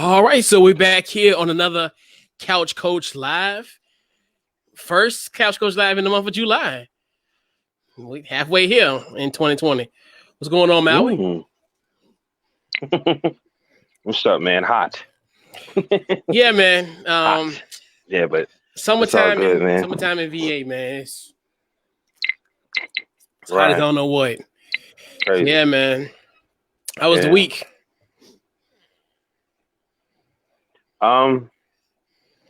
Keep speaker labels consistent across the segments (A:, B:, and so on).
A: All right, so we're back here on another Couch Coach Live. First Couch Coach Live in the month of July. We halfway here in 2020. What's going on, Maui?
B: What's up, man? Hot.
A: Yeah, man.
B: Hot. Yeah, but it's all
A: Summertime
B: good,
A: in
B: man.
A: summertime in VA, man. It's hot as I
B: Right.
A: don't know what.
B: Crazy.
A: Yeah, man. How was the
B: Yeah.
A: week?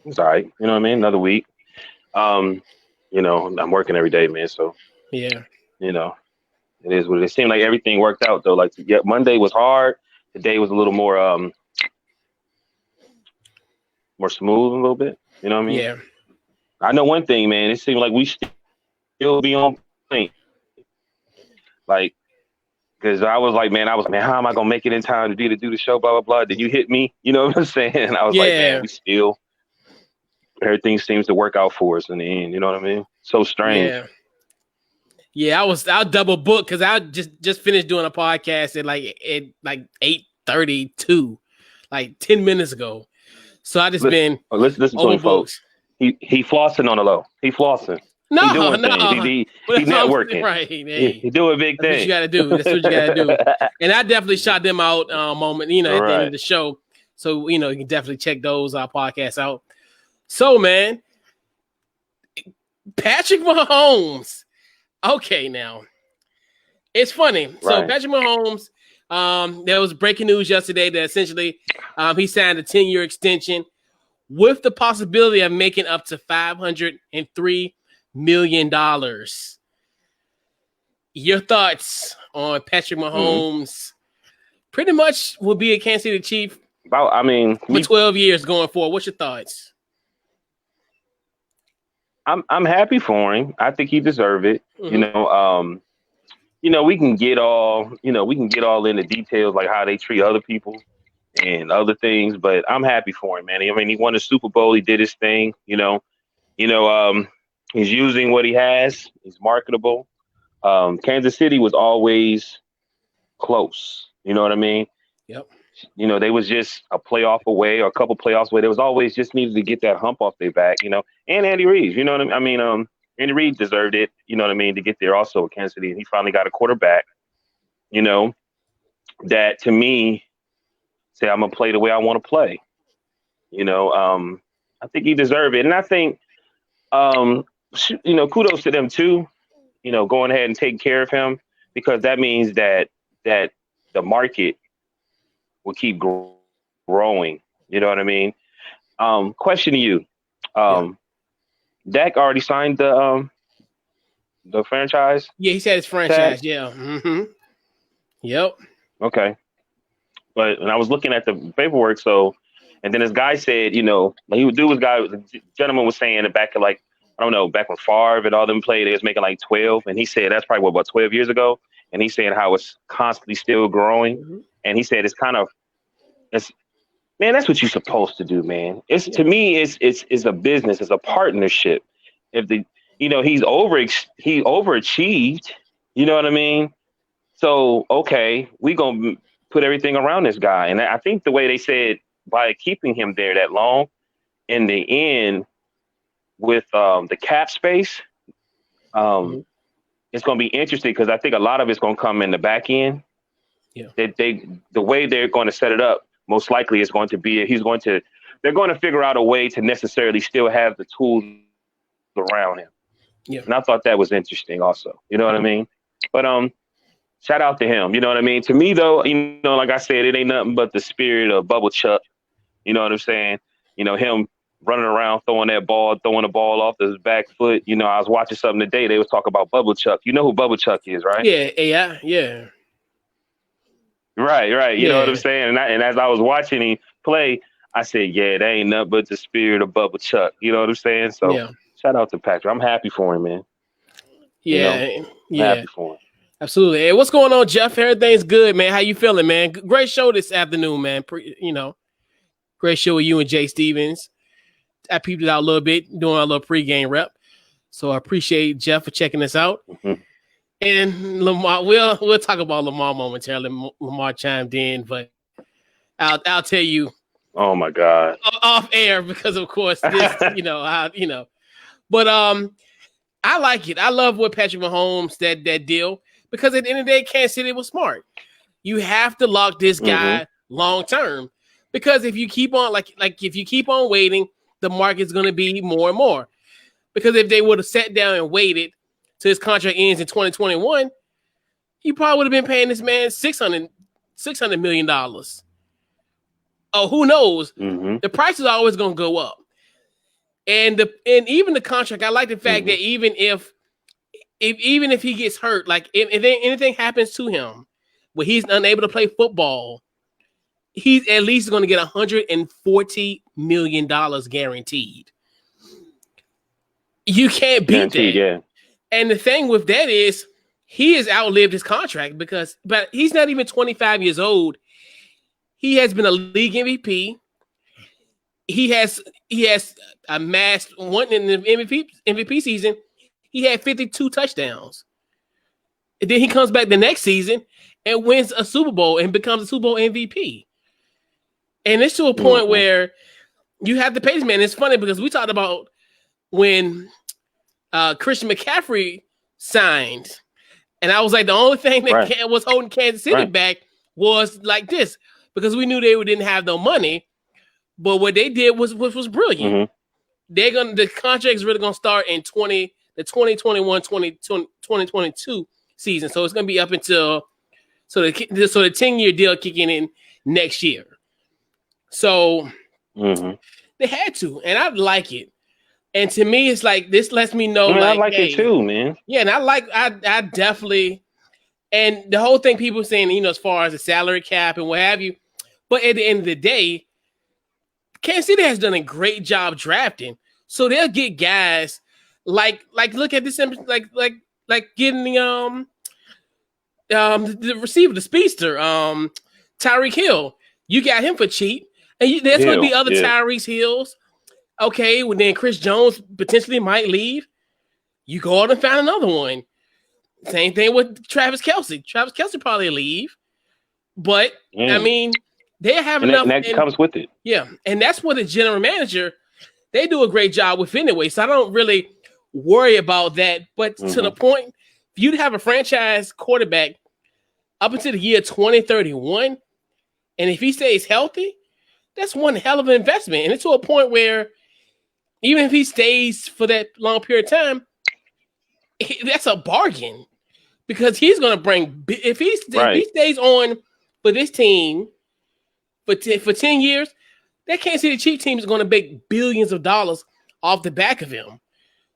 B: It's all right. You know what I mean? Another week. Um, I'm working every day, man. So,
A: Yeah.
B: you know, it is what it is. It seemed like everything worked out though. Like yeah, Monday was hard. Today was a little more smooth a little bit. You know what I mean?
A: Yeah.
B: I know one thing, man. It seemed like we still be on point. Like, because I was like, man, how am I gonna make it in time to do the show? Blah blah blah. Then you hit me. You know what I'm saying? And I was like, man,
A: Yeah.
B: we still everything seems to work out for us in the end. You know what I mean? So strange.
A: Yeah. Yeah, I double booked because I just finished doing a podcast at like 8:32, like 10 minutes ago. So I just been
B: Listen to him,
A: overbooked.
B: folks. He flossing on the low. He flossing.
A: No,
B: He doing things.
A: no.
B: He networking.
A: Right. Hey,
B: He doing big
A: that's what you
B: things.
A: got to do. That's what you got to do. And I definitely shot them out moment, at the end of
B: Right.
A: the show. So, you can definitely check those podcasts out. So, man, Patrick Mahomes. Okay, now. It's funny. So,
B: Right.
A: Patrick Mahomes, there was breaking news yesterday that essentially he signed a 10-year extension with the possibility of making up to $503 million. Your thoughts on Patrick Mahomes? Pretty much will be a Kansas City Chief for 12 years going forward. What's your thoughts?
B: I'm happy for him. I think he deserves it.
A: Mm-hmm.
B: We can get all into details like how they treat other people and other things, but I'm happy for him, man. I mean, he won the Super Bowl. He did his thing. He's using what he has. He's marketable. Kansas City was always close. You know what I mean?
A: Yep.
B: They was just a playoff away or a couple playoffs away. They was always just needed to get that hump off their back. And Andy Reid. You know what I mean? Andy Reid deserved it. You know what I mean? To get there also with Kansas City, and he finally got a quarterback. That to me say I'm gonna play the way I want to play. I think he deserved it, and I think kudos to them too. Going ahead and taking care of him because that means that the market will keep growing. You know what I mean? Question to you. Dak already signed the franchise?
A: Yeah, he said it's franchise. Yeah. Mm-hmm. Yep.
B: Okay. But when I was looking at the paperwork, and then this guy said, the gentleman was saying that back when Favre and all them played, they was making like 12. And he said that's probably about 12 years ago. And he's saying how it's constantly still growing. Mm-hmm. And he said man, that's what you're supposed to do, man. To me, it's a business, it's a partnership. If he overachieved, you know what I mean? So okay, we gonna put everything around this guy. And I think the way they said by keeping him there that long, in the end, with the cap space, it's gonna be interesting because I think a lot of it's gonna come in the back end.
A: Yeah.
B: The way they're going to set it up, most likely is going to be they're going to figure out a way to necessarily still have the tools around him.
A: Yeah.
B: And I thought that was interesting also. You know what I mean? But shout out to him. You know what I mean? To me though, like I said, it ain't nothing but the spirit of Bubble Chuck. You know what I'm saying? Him running around throwing the ball off his back foot. I was watching something today. They was talking about Bubble Chuck. You know who Bubble Chuck is, right?
A: Yeah.
B: Right. You know what I'm saying? And as I was watching him play, I said, yeah, that ain't nothing but the spirit of Bubble Chuck. You know what I'm saying? So shout out to Patrick. I'm happy for him, man.
A: Yeah.
B: I'm happy for him.
A: Absolutely. Hey, what's going on, Jeff? Everything's good, man. How you feeling, man? Great show this afternoon, man. Great show with you and Jay Stevens. I peeped it out a little bit, doing a little pregame rep. So I appreciate Jeff for checking us out.
B: Mm-hmm.
A: And Lamar, we'll talk about Lamar momentarily. Lamar chimed in, but I'll tell you,
B: Oh my God.
A: off air because of course this, But I like it. I love what Patrick Mahomes that deal because at the end of the day, Kansas City was smart. You have to lock this guy long term because if you keep on like if you keep on waiting, the market's going to be more and more. Because if they would have sat down and waited till his contract ends in 2021, he probably would have been paying this man $600 million. Oh, who knows? The price is always going to go up. And even the contract, I like the fact that even if he gets hurt, like if anything happens to him, where he's unable to play football, he's at least going to get $140 million guaranteed. You can't beat that.
B: Yeah.
A: And the thing with that is he has outlived his contract but he's not even 25 years old. He has been a league MVP. He has amassed one in the MVP season. He had 52 touchdowns. And then he comes back the next season and wins a Super Bowl and becomes a Super Bowl MVP. And it's to a point where you have to pay this man. It's funny because we talked about when Christian McCaffrey signed. And I was like, the only thing that was holding Kansas City back was like this because we knew they didn't have no money. But what they did was brilliant. The contract's really gonna start in the 2021-2022 season. So it's gonna be up until the 10-year deal kicking in next year. So they had to, and I like it. And to me, it's like this lets me know.
B: I like it too, man.
A: Yeah, and I definitely, and the whole thing people saying, as far as the salary cap and what have you. But at the end of the day, Kansas City has done a great job drafting, so they'll get guys like look at this, like getting the receiver, the speedster, Tyreek Hill. You got him for cheap, and there's going to be other Tyreek Hills. Okay, well then Chris Jones potentially might leave. You go out and find another one. Same thing with Travis Kelce. Travis Kelce probably leave, but I mean. They have enough.
B: And that comes with it.
A: Yeah. And that's what the general manager, they do a great job with anyway. So I don't really worry about that. But to the point, if you have a franchise quarterback up until the year 2031, and if he stays healthy, that's one hell of an investment. And it's to a point where even if he stays for that long period of time, that's a bargain. Because he's going to bring, if he stays on for this team, for 10 years, that Kansas City Chiefs team is going to make billions of dollars off the back of him.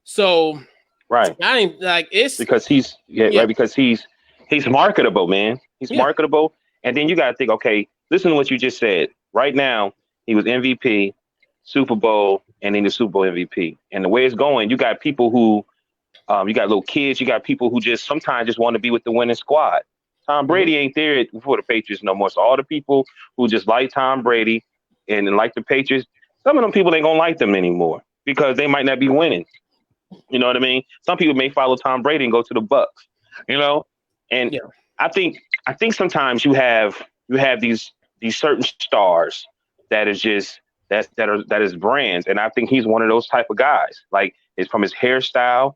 A: So, I ain't like it's
B: because he's because he's marketable, man. He's marketable, and then you got to think, okay, listen to what you just said. Right now, he was MVP, Super Bowl, and then the Super Bowl MVP. And the way it's going, you got people who, you got little kids, you got people who just sometimes just want to be with the winning squad. Tom Brady ain't there for the Patriots no more. So all the people who just like Tom Brady and like the Patriots, some of them people ain't gonna like them anymore because they might not be winning. You know what I mean? Some people may follow Tom Brady and go to the Bucks. And I think sometimes you have these certain stars that is just that is brands, and I think he's one of those type of guys. Like it's from his hairstyle,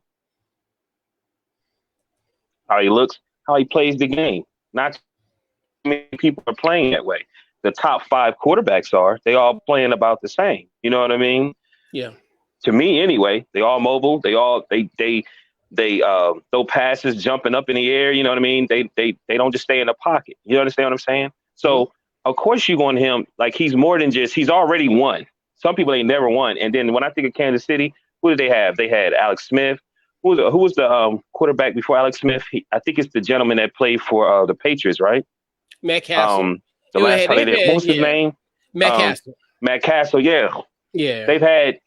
B: how he looks, how he plays the game. Not many people are playing that way. The top 5 quarterbacks they all playing about the same. You know what I mean?
A: Yeah.
B: To me, anyway, they all mobile. They throw passes jumping up in the air. You know what I mean? They don't just stay in the pocket. You understand what I'm saying? So of course you want him. Like he's more than just. He's already won. Some people ain't never won. And then when I think of Kansas City, who did they have? They had Alex Smith. Who was the quarterback before Alex Smith? I think it's the gentleman that played for the Patriots, right?
A: Matt Castle.
B: The last time they did. What was his name?
A: Matt Castle.
B: Matt Castle. Yeah.
A: Yeah.
B: They had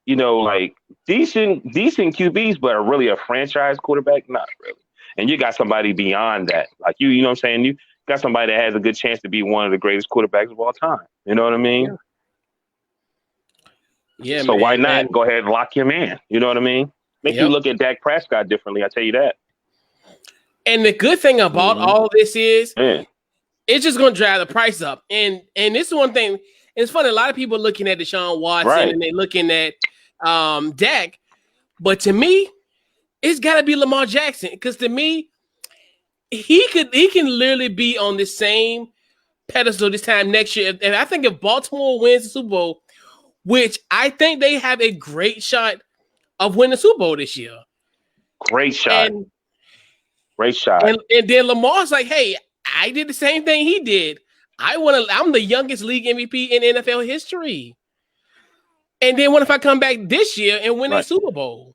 B: like decent QBs, but really a franchise quarterback, not really. And you got somebody beyond that, like you know what I'm saying. You got somebody that has a good chance to be one of the greatest quarterbacks of all time. You know what I mean?
A: Yeah.
B: So why not go ahead and lock him in? You know what I mean? Make you look at Dak Prescott differently. I tell you that.
A: And the good thing about all this is, it's just going to drive the price up. And this is one thing it's funny. A lot of people are looking at Deshaun Watson
B: Right.
A: and they're looking at Dak, but to me, it's got to be Lamar Jackson because to me, he can literally be on the same pedestal this time next year. And I think if Baltimore wins the Super Bowl, which I think they have a great shot of winning the Super Bowl this year.
B: Great shot. Great shot.
A: And then Lamar's like, hey, I did the same thing he did. I'm the youngest league MVP in NFL history. And then what if I come back this year and win a Super Bowl?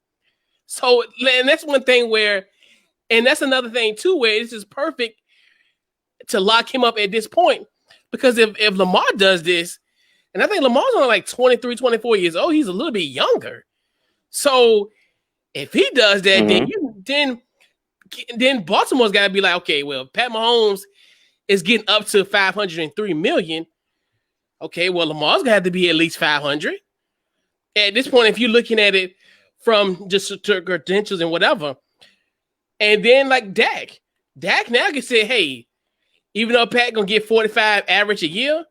A: So, and that's one thing where, and that's another thing too, where this is perfect to lock him up at this point. Because if Lamar does this, and I think Lamar's only like 23, 24 years old, he's a little bit younger. So if he does that, then Baltimore's got to be like, okay, well, Pat Mahomes is getting up to 503 million. Okay, well, Lamar's got to be at least 500. At this point, if you're looking at it from just credentials and whatever, and then like Dak now can say, hey, even though Pat gonna get 45 average a year,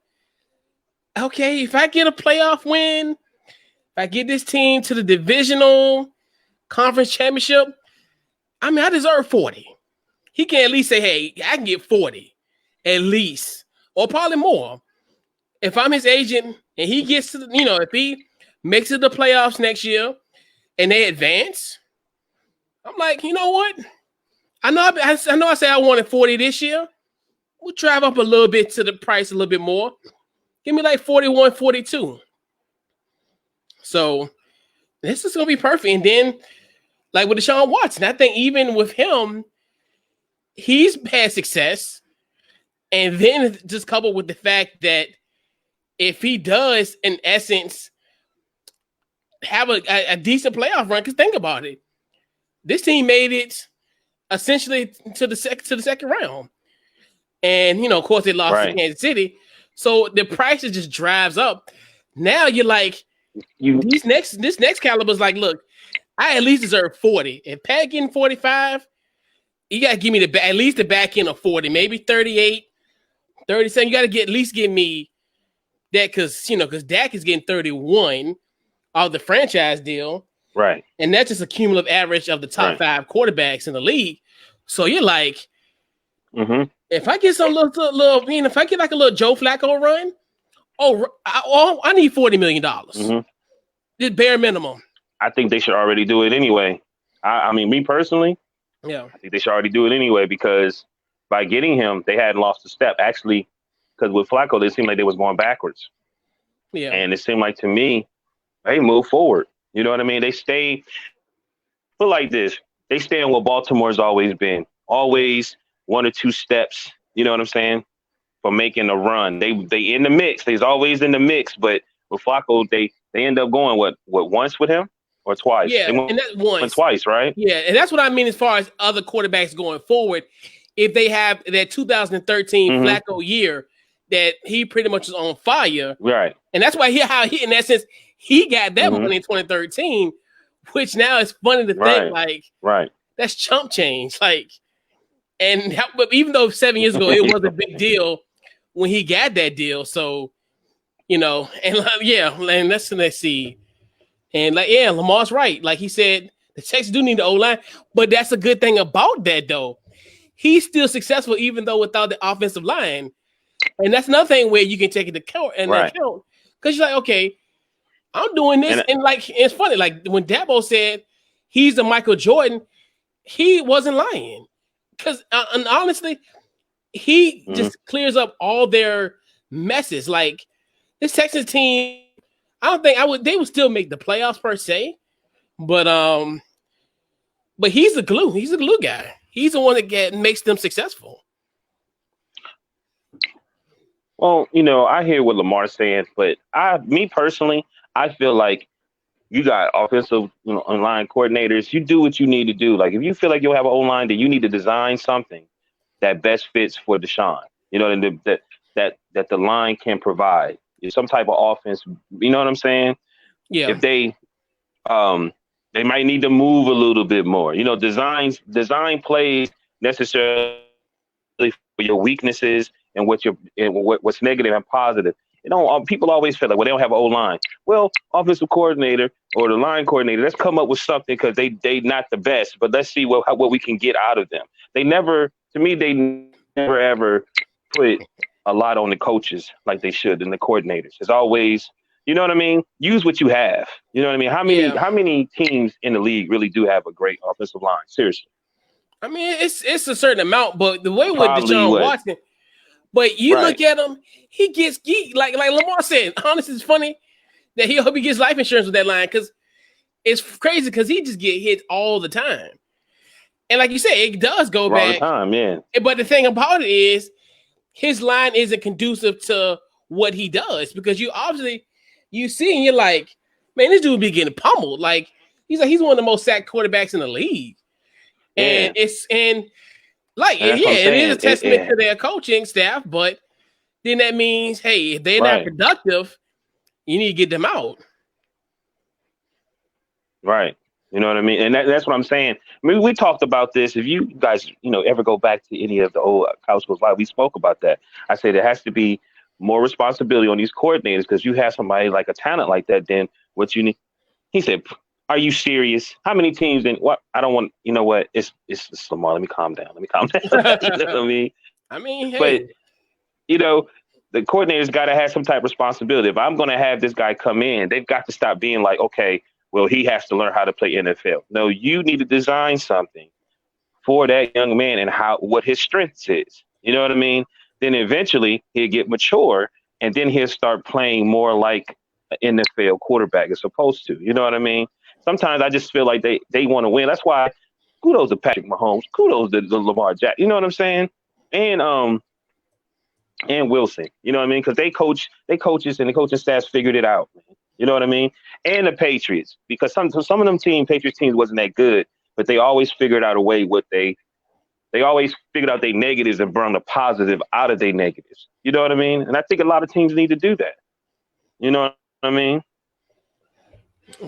A: okay, if I get a playoff win, if I get this team to the divisional conference championship, I mean, I deserve 40. He can at least say, hey, I can get 40 at least, or probably more. If I'm his agent and he gets to, if he makes it to the playoffs next year and they advance, I'm like, you know what? I know I said I wanted 40 this year. We'll drive up a little bit to the price a little bit more. Give me like 41, 42. So this is going to be perfect. And then, like with Deshaun Watson, I think even with him, he's had success. And then just coupled with the fact that if he does, in essence, have a decent playoff run, because think about it. This team made it essentially to the second round. And, of course, they lost to Kansas City. So the price just drives up. Now you're like, this next caliber is like, look, I at least deserve 40. If Pat getting 45, you got to give me at least the back end of 40, maybe 38, 37. You got to at least give me that because Dak is getting 31 of the franchise deal.
B: Right.
A: And that's just a cumulative average of the top 5 quarterbacks in the league. So you're like, if I get some little, if I get like a little Joe Flacco run, I need $40 million. Just bare minimum.
B: I think they should already do it anyway. I mean, me personally, I think they should already do it anyway because by getting him, they hadn't lost a step. Actually, because with Flacco, they seemed like they was going backwards.
A: Yeah.
B: And it seemed like to me, they move forward. You know what I mean? They stay, put like this, they stay on what Baltimore's always been. Always 1 or 2 steps, you know what I'm saying, for making a run. They in the mix. They's always in the mix. But with Flacco, they end up going, what once with him? Or twice?
A: Yeah, and that's once.
B: Twice, right?
A: Yeah, and that's what I mean as far as other quarterbacks going forward. If they have that 2013 Flacco year that he pretty much was on fire.
B: Right.
A: And that's why in that sense, he got that money in 2013, which now is funny to think, like, that's chump change. Like, and even though 7 years ago, it was a big deal when he got that deal. So, and let's see. And Lamar's right. Like he said, the Texans do need the O-line, but that's a good thing about that, though. He's still successful even though without the offensive line. And that's another thing where you can take it to account. Because you're like, okay, I'm doing this. And like, it's funny. Like when Dabo said he's a Michael Jordan, he wasn't lying. Because and honestly, he just clears up all their messes. Like this Texans team, I don't think they would still make the playoffs per se, but he's the glue. He's the glue guy. He's the one that makes them successful.
B: Well, I hear what Lamar's saying, but me personally, I feel like you got offensive, online coordinators. You do what you need to do. Like if you feel like you'll have an O-line, then you need to design something that best fits for Deshaun. And that the line can provide. Some type of offense, you know what I'm saying?
A: Yeah.
B: If they might need to move a little bit more. Design plays necessarily for your weaknesses and what's negative and positive. People always feel like, well, they don't have an O line. Well, offensive coordinator or the line coordinator, let's come up with something because they not the best, but let's see what we can get out of them. They never ever put a lot on the coaches like they should and the coordinators. It's always, you know what I mean? Use what you have. You know what I mean? How many teams in the league really do have a great offensive line? Seriously.
A: I mean, it's a certain amount, but the way with
B: Probably
A: Deshaun Watson, but you
B: Right.
A: look at him, he gets like Lamar said. Honestly, it's funny that he hope he gets life insurance with that line because it's crazy because he just get hit all the time. And like you said, it does go
B: all
A: back.
B: the time, yeah.
A: But the thing about it is, his line isn't conducive to what he does because you see and you're like, man, this dude be getting pummeled. Like he's one of the most sacked quarterbacks in the league. And
B: Yeah.
A: it is a testament to their coaching staff, but then that means, hey, if they're not productive, you need to get them out.
B: Right. You know what I mean? And that's what I'm saying. I mean, we talked about this. If you guys, ever go back to any of the old Couch Goes Live, we spoke about that. I say there has to be more responsibility on these coordinators because you have somebody like a talent like that, then what you need. He said, are you serious? How many teams? And what? I don't want. You know what? It's Lamar. Let me calm down. You know what I mean?
A: I mean, hey.
B: But the coordinator's got to have some type of responsibility. If I'm going to have this guy come in, they've got to stop being like, okay, well, he has to learn how to play NFL. No, you need to design something for that young man and what his strengths is. You know what I mean? Then eventually he'll get mature, and then he'll start playing more like an NFL quarterback is supposed to. You know what I mean? Sometimes I just feel like they want to win. That's why kudos to Patrick Mahomes, kudos to Lamar Jackson. You know what I'm saying? And Wilson. You know what I mean? Because they coaches and the coaching staffs figured it out. Man. You know what I mean? And the Patriots, because some of them Patriots teams wasn't that good, but they always figured out a way they always figured out their negatives and brought the positive out of their negatives. You know what I mean? And I think a lot of teams need to do that. You know what I mean?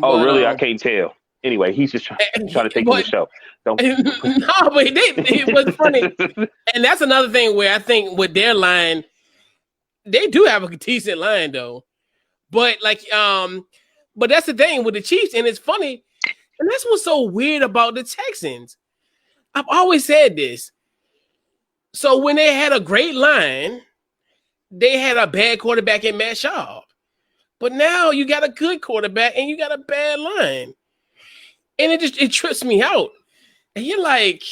B: Oh, really? I can't tell. Anyway, he's just trying to take the show.
A: No, but it was funny. And that's another thing where I think with their line, they do have a decent line though. But but that's the thing with the Chiefs, and it's funny, and that's what's so weird about the Texans. I've always said this. So when they had a great line, they had a bad quarterback in Matt Schaub. But now you got a good quarterback and you got a bad line. And it trips me out. And you're like,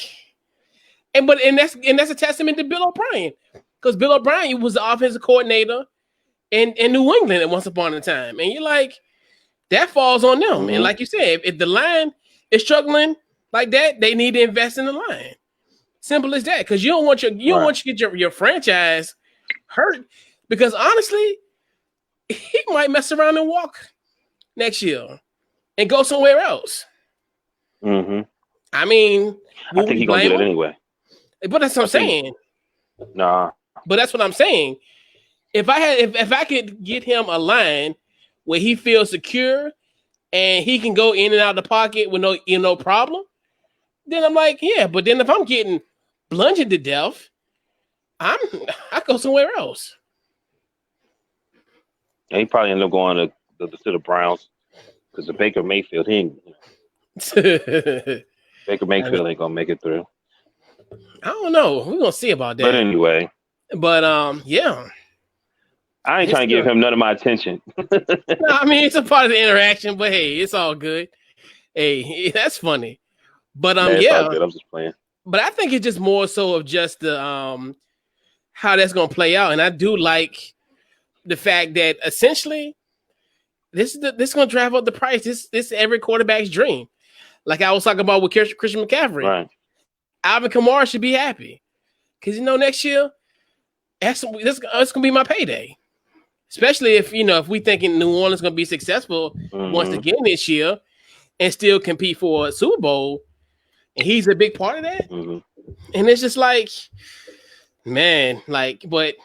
A: and that's a testament to Bill O'Brien. Because Bill O'Brien was the offensive coordinator in New England at once upon a time. And you're like, that falls on them. Mm-hmm. And like you said, if the line is struggling like that, they need to invest in the line. Simple as that. Because you don't want to get your franchise hurt. Because honestly, he might mess around and walk next year and go somewhere else.
B: Mm-hmm.
A: I mean,
B: I think he's gonna do it anyway.
A: But that's what I'm saying.
B: Nah.
A: But that's what I'm saying. If I could get him a line where he feels secure and he can go in and out of the pocket with no problem, then I'm like, yeah. But then if I'm getting bludgeoned to death, I go somewhere else.
B: And he probably ended up going to the Browns because the Baker Mayfield, Baker Mayfield ain't gonna make it through.
A: I don't know. We're gonna see about that.
B: But anyway.
A: Yeah.
B: I ain't trying to give him none of my attention.
A: No, I mean, it's a part of the interaction, but hey, it's all good. Hey, that's funny. But
B: it's all good. I'm just playing.
A: But I think it's just more so of just the how that's gonna play out. And I do like the fact that essentially this is gonna drive up the price. This is every quarterback's dream. Like I was talking about with Christian McCaffrey.
B: Right.
A: Alvin Kamara should be happy. Because next year, that's gonna be my payday. Especially if we thinking New Orleans is gonna be successful once again this year and still compete for a Super Bowl. And he's a big part of that. Mm-hmm. And it's just like, man, but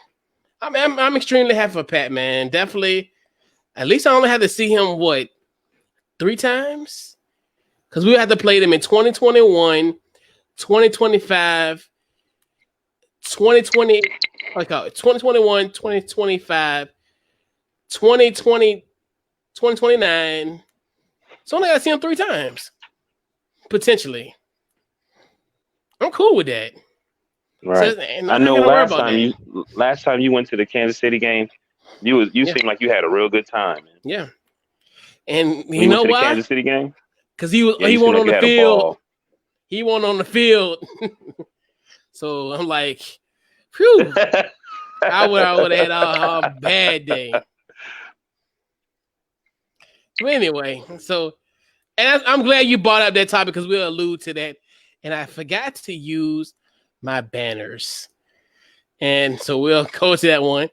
A: I'm extremely happy for Pat, man. Definitely. At least I only had to see him 3 times? Because we had to play them in 2021, 2025, 2021, 2025, 2020, 2029. So only got to see him 3 times, potentially. I'm cool with that.
B: Right.
A: So, and
B: I
A: I'm not
B: know
A: gonna worry about that.
B: last time you went to the Kansas City game, you
A: Yeah,
B: seemed like you had a real good time, man.
A: yeah. And
B: When
A: you
B: you went
A: know
B: to the
A: why?
B: Kansas City game,
A: Because
B: yeah,
A: he
B: you seemed
A: won
B: like
A: on
B: you
A: the
B: had a
A: field.
B: ball.
A: He won on the field. So I'm like, phew. I would have had a bad day. But anyway, so and I'm glad you brought up that topic because we'll allude to that. And I forgot to use my banners. And so we'll go to that one.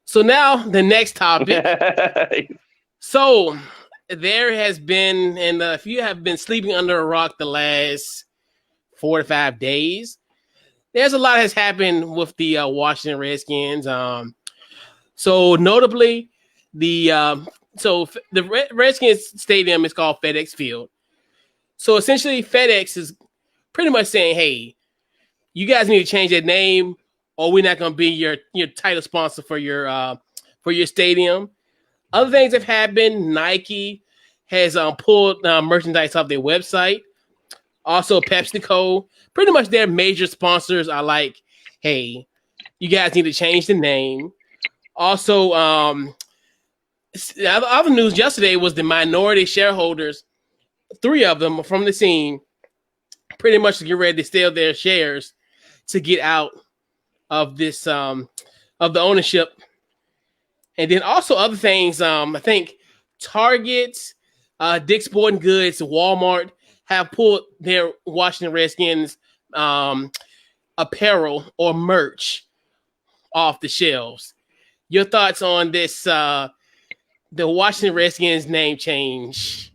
A: So now the next topic. So there has been, and if you have been sleeping under a rock the last 4 to 5 days, there's a lot has happened with the Washington Redskins. So notably, the Redskins stadium is called FedEx Field. So essentially, FedEx is pretty much saying, "Hey, you guys need to change that name, or we're not going to be your title sponsor for your stadium." Other things have happened. Nike has pulled merchandise off their website. Also, PepsiCo, pretty much their major sponsors are like, "Hey, you guys need to change the name." Also, the other news yesterday was the minority shareholders, 3 of them from the scene, pretty much get ready to sell their shares to get out of this of the ownership. And then also other things. I think Target, Dick's Sporting Goods, Walmart have pulled their Washington Redskins apparel or merch off the shelves. Your thoughts on this? The Washington Redskins name change.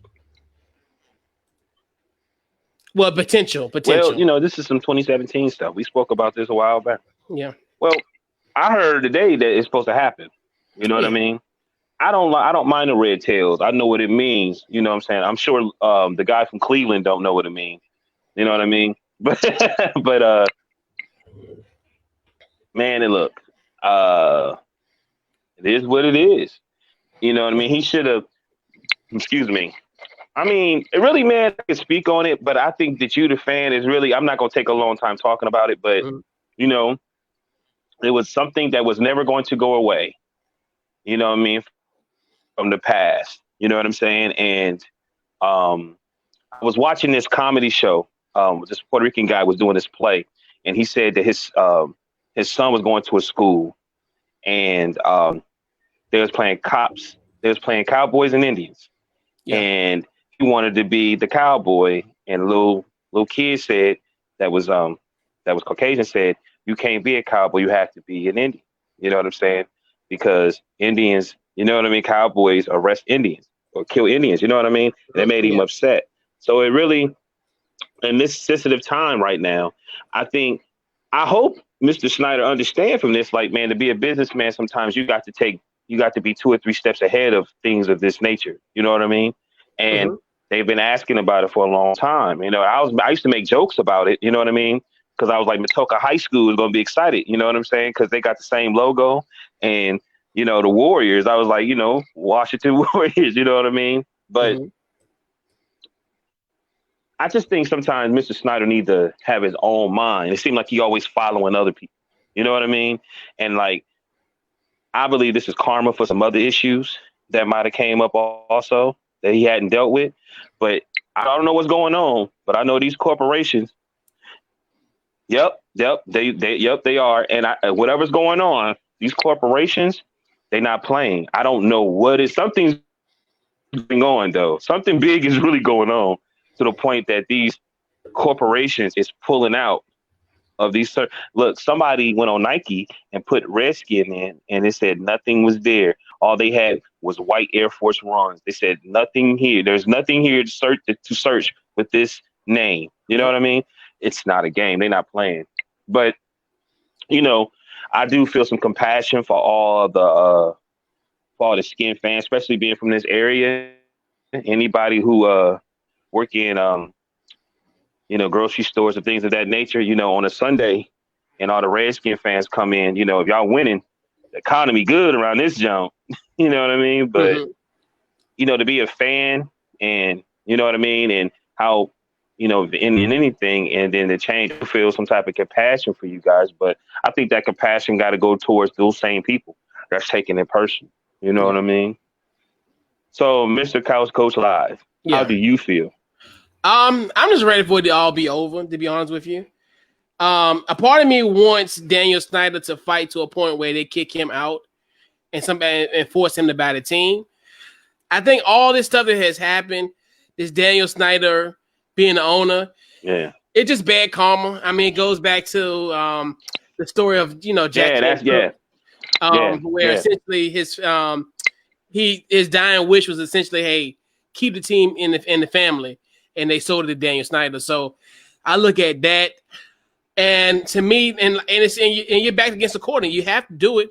A: Well, potential.
B: Well, this is some 2017 stuff. We spoke about this a while back.
A: Yeah.
B: Well, I heard today that it's supposed to happen. You know
A: Oh,
B: what I
A: yeah.
B: mean? I don't mind the red tails. I know what it means. You know what I'm saying? I'm sure the guy from Cleveland don't know what it means. You know what I mean? But man, and look, uh, it is what it is. You know what I mean? He should have. Excuse me. I mean, it really, man, I can speak on it, but I think that you, the fan, is really. I'm not gonna take a long time talking about it, but
A: Mhm.
B: you know, it was something that was never going to go away. You know what I mean? From the past. You know what I'm saying? And um, I was watching this comedy show. This Puerto Rican guy was doing this play, and he said that his son was going to a school, and they was playing cops. They was playing cowboys and Indians,
A: Yeah.
B: and he wanted to be the cowboy. And little kid said that was Caucasian said you can't be a cowboy. You have to be an Indian. You know what I'm saying? Because Indians, you know what I mean. Cowboys arrest Indians or kill Indians. You know what I mean? That made him
A: Yeah.
B: upset. So it really in this sensitive time right now, I hope Mr. Snyder understand from this, like, man, to be a businessman, sometimes you got to be 2 or 3 steps ahead of things of this nature. You know what I mean? And
A: Mm-hmm.
B: they've been asking about it for a long time. I used to make jokes about it. You know what I mean? Because I was like, Matoka High School is going to be excited. You know what I'm saying? Because they got the same logo and the Warriors. I was like, Washington Warriors. You know what I mean? But
A: Mm-hmm.
B: I just think sometimes Mr. Snyder needs to have his own mind. It seemed like he always following other people. You know what I mean? And like, I believe this is karma for some other issues that might have came up also that he hadn't dealt with. But I don't know what's going on. But I know these corporations. Yep, they are. And whatever's going on, these corporations, they're not playing. I don't know what is. Something's going on though. Something big is really going on to the point that these corporations is pulling out of these. Look, somebody went on Nike and put Redskin in, and it said nothing was there. All they had was white Air Force Ones. They said nothing here. There's nothing here to search with this name. You know
A: Yep.
B: what I mean? It's not a game. They're not playing. But you know, I do feel some compassion for all the skin fans, especially being from this area. Anybody who work in grocery stores and things of that nature, on a Sunday and all the Redskin fans come in, if y'all winning, the economy good around this jump. You know what I mean? But
A: Mm-hmm.
B: to be a fan, and you know what I mean, and how in anything, and then to change, I feel some type of compassion for you guys. But I think that compassion got to go towards those same people that's taking it personal. You know
A: Yeah.
B: what I mean? So, Mr. Couch Coach Live, how
A: Yeah.
B: do you feel?
A: I'm just ready for it to all be over, to be honest with you. A part of me wants Daniel Snyder to fight to a point where they kick him out and force him to buy the team. I think all this stuff that has happened, this Daniel Snyder being the owner,
B: Yeah,
A: it's just bad karma. I mean, it goes back to the story of Jack
B: yeah,
A: Kent
B: that's
A: Cooke,
B: yeah,
A: where
B: yeah.
A: essentially his dying wish was essentially, hey, keep the team in the family, and they sold it to Daniel Snyder. So I look at that, and to me, and you're back against the court, and you have to do it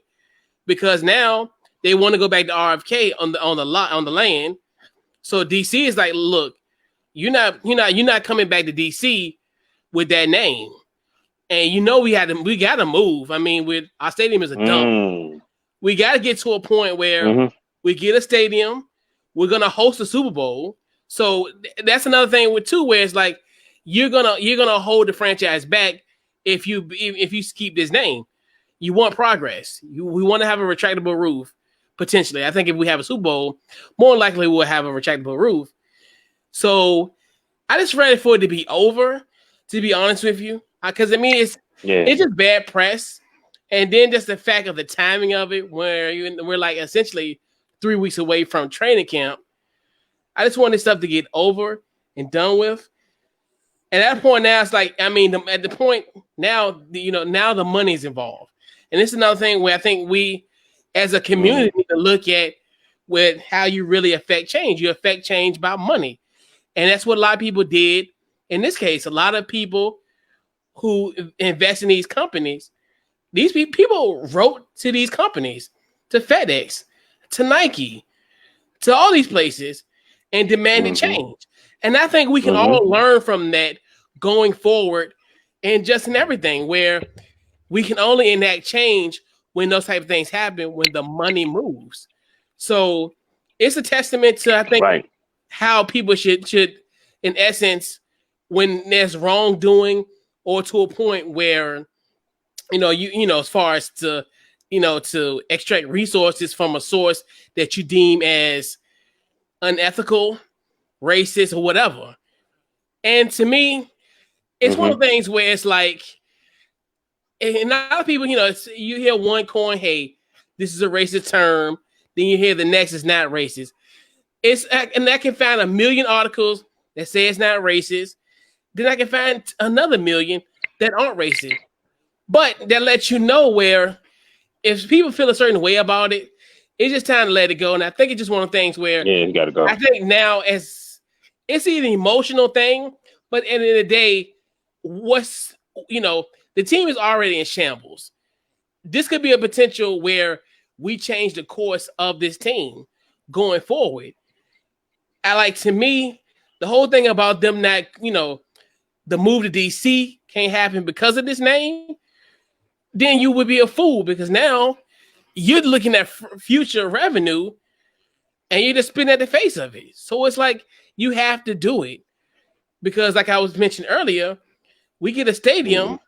A: because now they want to go back to RFK on the land. So DC is like, look, you're not coming back to DC with that name, and we got to move. I mean, with our stadium is a dump.
B: Mm,
A: We got to get to a point where
B: mm-hmm,
A: we get a stadium. We're gonna host a Super Bowl. So that's another thing with two, where it's like you're gonna hold the franchise back if you keep this name. You want progress. We want to have a retractable roof potentially. I think if we have a Super Bowl, more likely we'll have a retractable roof. So I just ready for it to be over. To be honest with you, because I mean
B: yeah.
A: it's just bad press, and then just the fact of the timing of it, where we're like essentially 3 weeks away from training camp. I just want this stuff to get over and done with. And at that point now, it's like, I mean, at the point now, now the money's involved. And this is another thing where I think we, as a
B: Mm-hmm,
A: community, need to look at with how you really affect change. You affect change by money. And that's what a lot of people did in this case. A lot of people who invest in these companies, these people wrote to these companies, to FedEx, to Nike, to all these places, and demanded
B: mm-hmm,
A: change. And I think we can
B: mm-hmm.
A: all learn from that going forward, and just in everything, where we can only enact change when those type of things happen, when the money moves. So it's a testament to, I think,
B: Right.
A: how people should in essence, when there's wrongdoing, or to a point where as far as to extract resources from a source that you deem as unethical, racist, or whatever. And to me, it's one
B: Mm-hmm.
A: of the things where it's like, and a lot of people, you hear one coin, hey, this is a racist term. Then you hear the next is not racist. And I can find a million articles that say it's not racist. Then I can find another million that aren't racist. But that lets you know where if people feel a certain way about it, it's just time to let it go. And I think it's just one of the things where
B: Yeah, you got to go.
A: I think now as it's an emotional thing, but at the end of the day, what's the team is already in shambles. This could be a potential where we change the course of this team going forward. To me, the whole thing about them not, the move to DC can't happen because of this name, then you would be a fool because now you're looking at future revenue and you're just spitting at the face of it. So it's like you have to do it because, like I was mentioned earlier, we get a
B: Mm-hmm.
A: stadium,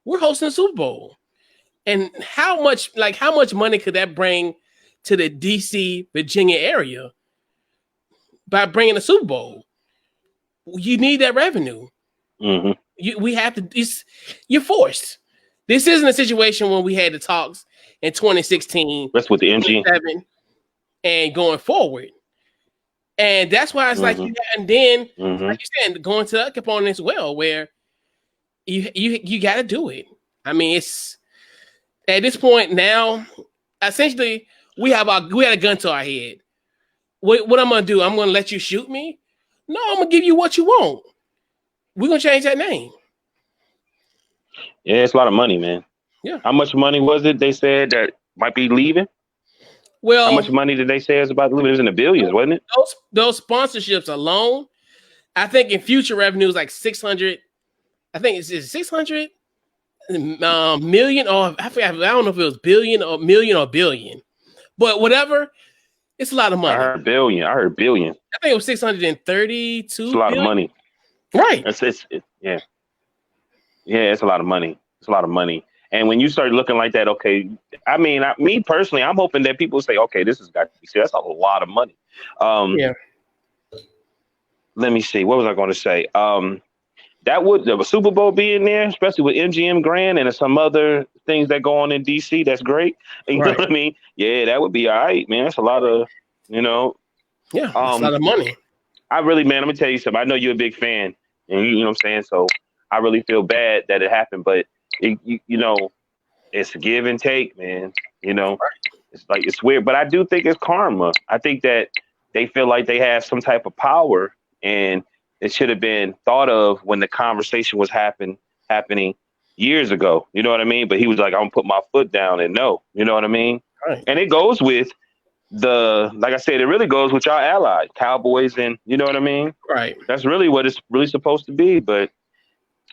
A: we're hosting a Super Bowl, and how much money could that bring to the DC, Virginia area by bringing a Super Bowl? You need that revenue.
B: Mm-hmm.
A: We have to. You're forced. This isn't a situation when we had the talks in 2016,
B: That's with the MG.
A: 27, and going forward. And that's why it's like,
B: Mm-hmm.
A: and then,
B: Mm-hmm.
A: like you said, going to the component as well, where you got to do it. I mean, it's at this point now, essentially, we had a gun to our head. What I'm gonna do? I'm gonna let you shoot me? No, I'm gonna give you what you want. We're gonna change that name.
B: Yeah, it's a lot of money, man.
A: Yeah.
B: How much money was it they said that might be leaving? How much
A: Well,
B: money did they say is about to leave? It was in the billions, wasn't it?
A: those sponsorships alone, I think in future revenues like 600. I think it's 600 million, or I forgot. I don't know if it was billion or million or billion, But whatever, it's a lot of
B: I
A: money.
B: heard billion. I heard billion.
A: I think it was 632
B: It's a lot
A: billion.
B: of money.
A: Right.
B: Yeah. Yeah, it's a lot of money. It's a lot of money. And when you start looking like that, okay, I mean, me personally, I'm hoping that people say, okay, this has got to be. See, that's a lot of money.
A: Yeah.
B: Let me see. What was I going to say? That would the Super Bowl being there, especially with MGM Grand and some other things that go on in DC. That's great. You know what I mean? Yeah, that would be all right, man. That's a lot of,
A: Yeah, it's a lot of money.
B: I really, man, I'm gonna tell you something. I know you're a big fan, and you know what I'm saying. So I really feel bad that it happened, but it's a give and take, man. It's like it's weird, but I do think it's karma. I think that they feel like they have some type of power, and it should have been thought of when the conversation was happening years ago. You know what I mean? But he was like, "I'm gonna put my foot down," and no, you know what I mean?
A: Right.
B: And it goes with like I said, it really goes with y'all allies, Cowboys, and you know what I mean?
A: Right.
B: That's really what it's really supposed to be. But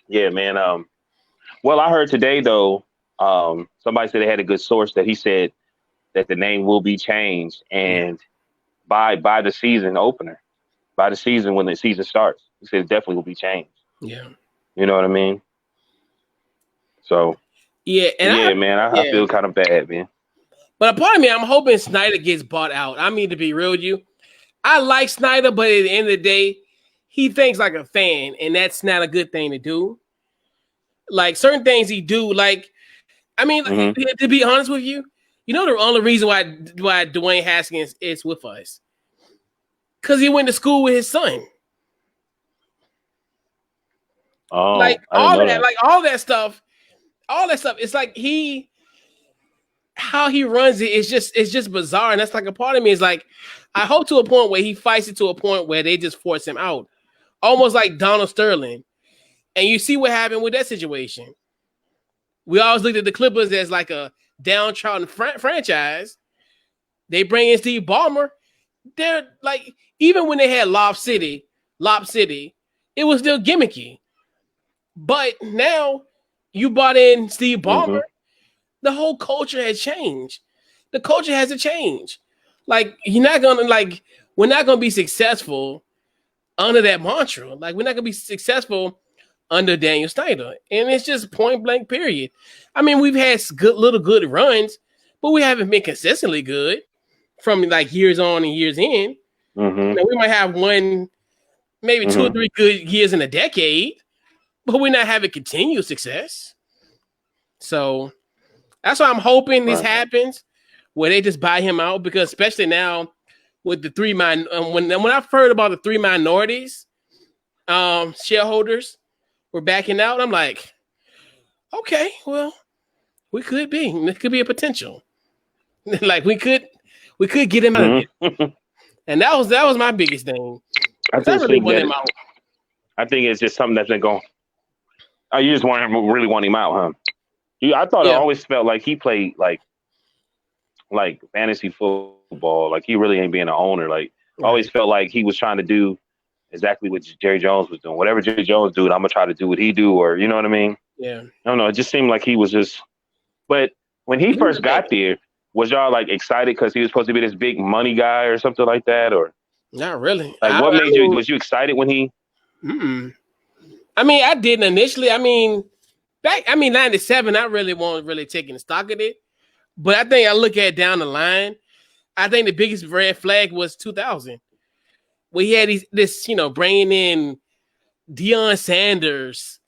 B: yeah, man. Well, I heard today though, somebody said they had a good source that he said that the name will be changed, and by the season opener, by the season when the season starts, he said it definitely will be changed.
A: Yeah.
B: You know what I mean? So
A: yeah,
B: man, I feel kind of bad, man.
A: But a part of me, I'm hoping Snyder gets bought out. I mean, to be real with you, I like Snyder, but at the end of the day, he thinks like a fan, and that's not a good thing to do. Like certain things he do, like I mean, to be honest with you, the only reason why Dwayne Haskins is with us, because he went to school with his son.
B: Oh,
A: like all that, like all that stuff. It's like how he runs it's just bizarre, and that's like a part of me is like, I hope to a point where he fights it to a point where they just force him out, almost like Donald Sterling. And you see what happened with that situation. We always looked at the Clippers as like a downtrodden franchise. They bring in Steve Ballmer. They're like, even when they had Lob City, it was still gimmicky. But now you brought in Steve Ballmer. The whole culture has changed. The culture has to change. Like, we're not gonna be successful under that mantra. Like, we're not gonna be successful under Daniel Snyder. And it's just point blank, period. I mean, we've had good runs, but we haven't been consistently good from like years on and years in. Now, we might have one, maybe 2 or 3 good years in a decade, but we're not having continued success. So that's why I'm hoping this happens, where they just buy him out, because especially now with the when I've heard about the 3 minorities shareholders were backing out, I'm like, okay, well, there could be a potential. Like we could get him out of it. And that was my biggest thing. I really want him out.
B: I think it's just something that's been going. Oh, you just really want him out, huh? I thought it always felt like he played like fantasy football. Like he really ain't being an owner. Like always felt like he was trying to do exactly what Jerry Jones was doing. Whatever Jerry Jones do, I'm gonna try to do what he do, or you know what I mean?
A: Yeah.
B: I don't know. It just seemed like he was just. But when he first got there, was y'all like excited because he was supposed to be this big money guy or something like that, or
A: not really?
B: Like what made you? Was you excited when he?
A: I mean, I didn't initially. I mean, 97, I really wasn't really taking stock of it. But I think I look at it down the line. I think the biggest red flag was 2000, where he had this, bringing in Deion Sanders,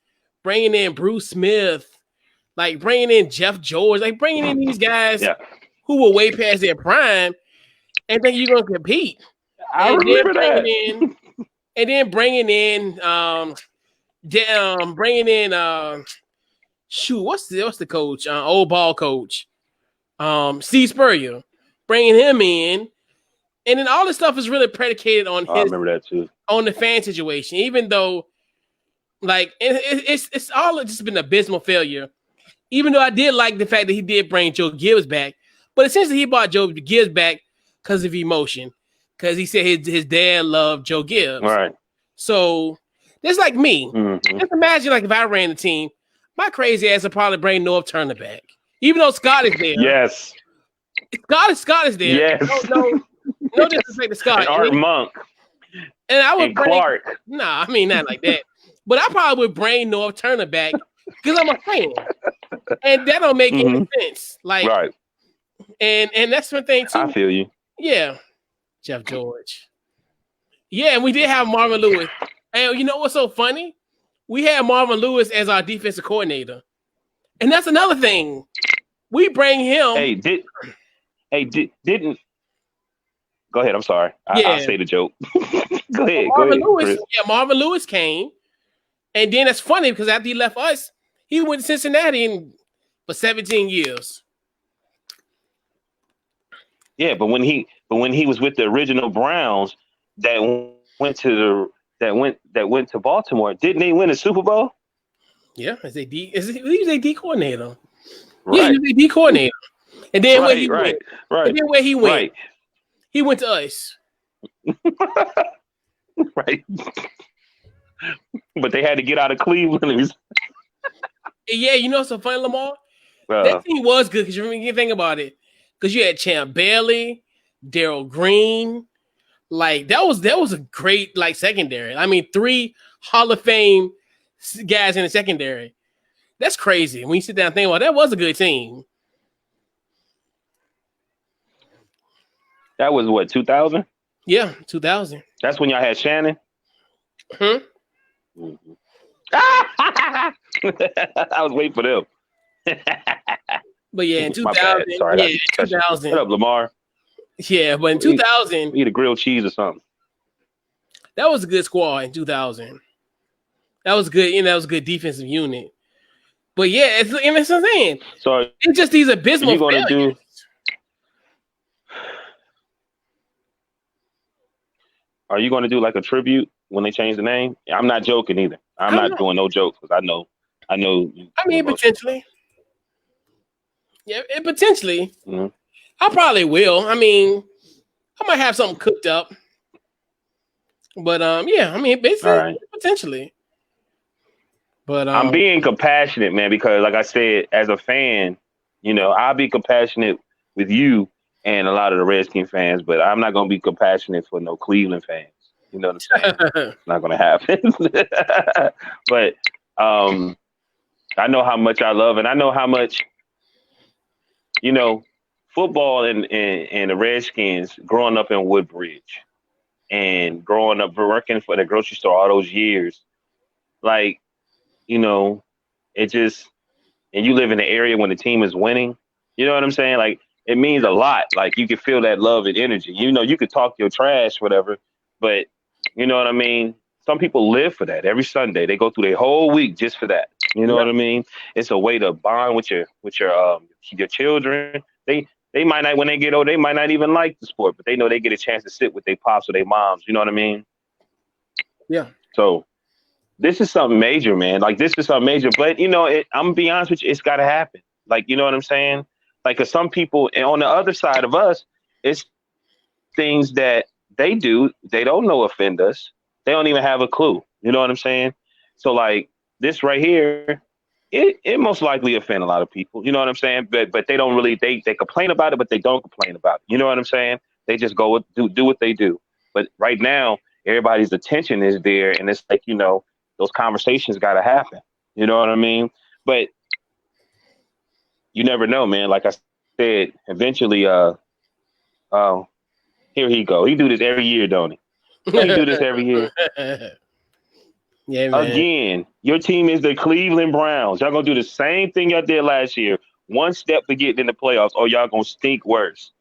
A: bringing in Bruce Smith, like bringing in Jeff George, like bringing in these guys who were way past their prime, and think you're gonna compete.
B: I remember that.
A: And then bringing in what's the coach? Old ball coach, Steve Spurrier, bringing him in, and then all this stuff is really predicated on
B: I remember that too.
A: On the fan situation. Even though, like, it's all just been abysmal failure. Even though I did like the fact that he did bring Joe Gibbs back, but essentially he brought Joe Gibbs back because of emotion, because he said his dad loved Joe Gibbs.
B: All right.
A: So it's like me. Just imagine, like, if I ran the team, my crazy ass would probably bring North Turner back, even though Scott is there.
B: Yes.
A: Scott is there.
B: Yes.
A: No disrespect to Scott.
B: And Art Monk.
A: And I would
B: and Clark.
A: Nah, I mean not like that. But I probably would bring North Turner back because I'm a fan. And that don't make any sense. Like,
B: right.
A: And that's one thing too.
B: I feel you.
A: Yeah. Jeff George. Yeah, and we did have Marvin Lewis. And you know what's so funny? We had Marvin Lewis as our defensive coordinator. And that's another thing. We bring him.
B: Didn't go ahead. I'm sorry. I'll say the joke. Go ahead.
A: Marvin Lewis came. And then it's funny because after he left us, he went to Cincinnati for 17 years.
B: Yeah, but when he was with the original Browns that went to Baltimore, didn't they win a Super Bowl?
A: Yeah, he was a D coordinator.
B: Right.
A: Yeah, he was a D coordinator. And then where he went.
B: Right.
A: And then where he went. He went to us.
B: Right. But they had to get out of Cleveland.
A: Yeah, you know so funny, Lamar? That team was good because you think about it. Because you had Champ Bailey, Darryl Green. Like, that was a great, secondary. I mean, 3 Hall of Fame guys in the secondary. That's crazy. When you sit down and think about it, that was a good team.
B: That was what, 2000?
A: Yeah, 2000.
B: That's when y'all had Shannon?
A: Hmm?
B: Mm-hmm. I was waiting for them.
A: But yeah, in 2000.
B: Sorry,
A: in 2000.
B: What up, Lamar?
A: Yeah, but in 2000.
B: Eat a grilled cheese or something.
A: That was a good squad in 2000. That was good. That was a good defensive unit. But yeah, it's what I'm saying.
B: So
A: it's just these abysmal failures.
B: Are you going to do like a tribute when they change the name? I'm not joking either. I'm not doing no jokes because I know. I mean,
A: potentially. Yeah, potentially.
B: Mm-hmm.
A: I probably will. I mean, I might have something cooked up. But yeah, I mean, basically, potentially. But
B: I'm being compassionate, man, because like I said, as a fan, I'll be compassionate with you and a lot of the Redskins fans, but I'm not gonna be compassionate for no Cleveland fans. You know what I'm saying? It's not gonna happen. But I know how much I love, and I know how much football and the Redskins growing up in Woodbridge and growing up working for the grocery store all those years, like, it just, and you live in the area when the team is winning, you know what I'm saying? Like, it means a lot. Like, you can feel that love and energy. You could talk your trash, whatever, but you know what I mean? Some people live for that every Sunday. They go through their whole week just for that. You know what I mean? It's a way to bond with your children. They might not, when they get old, they might not even like the sport, but they know they get a chance to sit with their pops or their moms. You know what I mean?
A: Yeah.
B: So this is something major, man. Like, this is something major. But, I'm going to be honest with you, it's got to happen. Like, you know what I'm saying? Like, because some people, and on the other side of us, it's things that they do, they don't know offend us. They don't even have a clue. You know what I'm saying? So, like, this right here, it most likely offend a lot of people. You know what I'm saying? But they don't really, they complain about it, but they don't complain about it. You know what I'm saying? They just go do what they do. But right now, everybody's attention is there, and it's like, those conversations got to happen. You know what I mean? But you never know, man. Like I said, eventually, here he go. He do this every year, don't he? Don't he do this every year?
A: Yeah, man.
B: Again, your team is the Cleveland Browns. Y'all gonna do the same thing y'all did last year. One step to getting in the playoffs, or y'all gonna stink worse.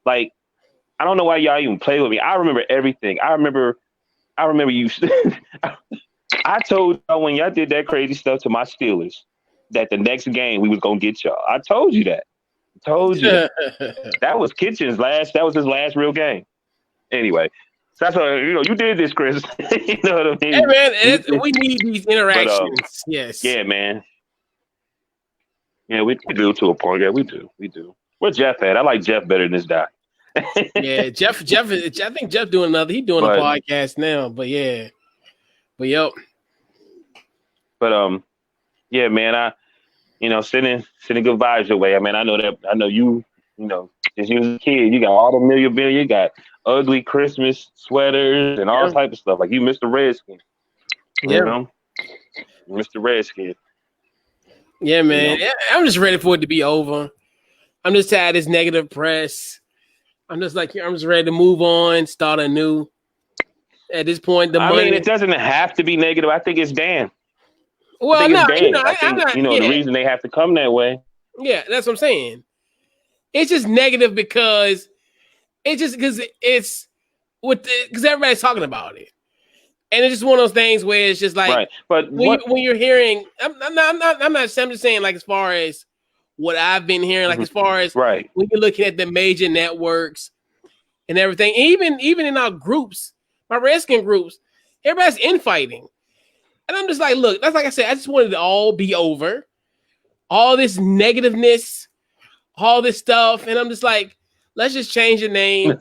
B: Like, I don't know why y'all even play with me. I remember everything. I remember you. I told y'all when y'all did that crazy stuff to my Steelers that the next game we was gonna get y'all. I told you that. I told you. That was Kitchen's last. That was his last real game. Anyway, so that's what you did this, Chris. You know what I mean?
A: Hey, man, we need these interactions. But, yes.
B: Yeah, man. Yeah, we do to a point. Yeah, we do. Where's Jeff at? I like Jeff better than this guy.
A: Yeah, Jeff. I think Jeff doing another. He's doing a podcast now. But yeah. Yep.
B: But yeah, man. Sending good vibes your way. I mean, I know you since you was a kid, you got all the memorabilia, you got ugly Christmas sweaters and all
A: Yeah.
B: type of stuff. Like you, Mr. Redskin, you
A: Yeah.
B: know, Mr. Redskin.
A: Yeah,
B: You
A: man.
B: know,
A: Yeah, I'm just ready for it to be over. I'm just tired of this negative press. I'm just ready to move on, start anew. At this point, the
B: I mean,
A: money.
B: it doesn't have to be negative. I think it's Dan. I
A: Well,
B: think it's
A: no,
B: Dan. I
A: I'm
B: think
A: not.
B: the
A: Yeah,
B: reason they have to come that way.
A: yeah, that's what I'm saying. It's just negative because because everybody's talking about it, and it's just one of those things where it's just like
B: Right. But what?
A: when you're hearing. I'm not. I'm just saying like as far as what I've been hearing, like as far as
B: Right.
A: when you're looking at the major networks and everything, even in our groups, my Redskin groups, everybody's infighting. And I'm just like, look, that's like I said, I just wanted it to all be over. All this negativeness, all this stuff. And I'm just like, let's just change the name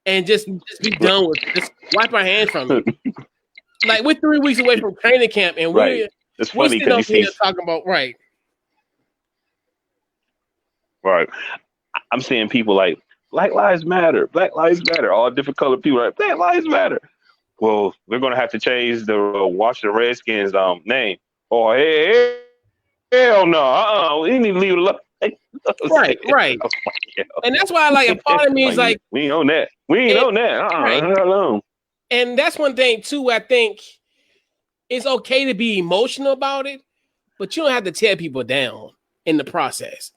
A: and just be done with it. Just wipe our hands from it. Like we're 3 weeks away from training camp and
B: Right. It's
A: we're
B: funny
A: sitting
B: because
A: over
B: you
A: here
B: see,
A: talking about right.
B: right. I'm seeing people like Black Lives Matter, Black Lives Matter, all different colored people. Like Black Lives Matter. Well, we're gonna have to change the Washington Redskins name. Oh, hey, hell no, we need to leave it alone.
A: Right, right. And that's why like a part of me is like
B: we ain't on that. We ain't on that.
A: Right.
B: Alone.
A: And that's one thing too. I think it's okay to be emotional about it, but you don't have to tear people down in the process.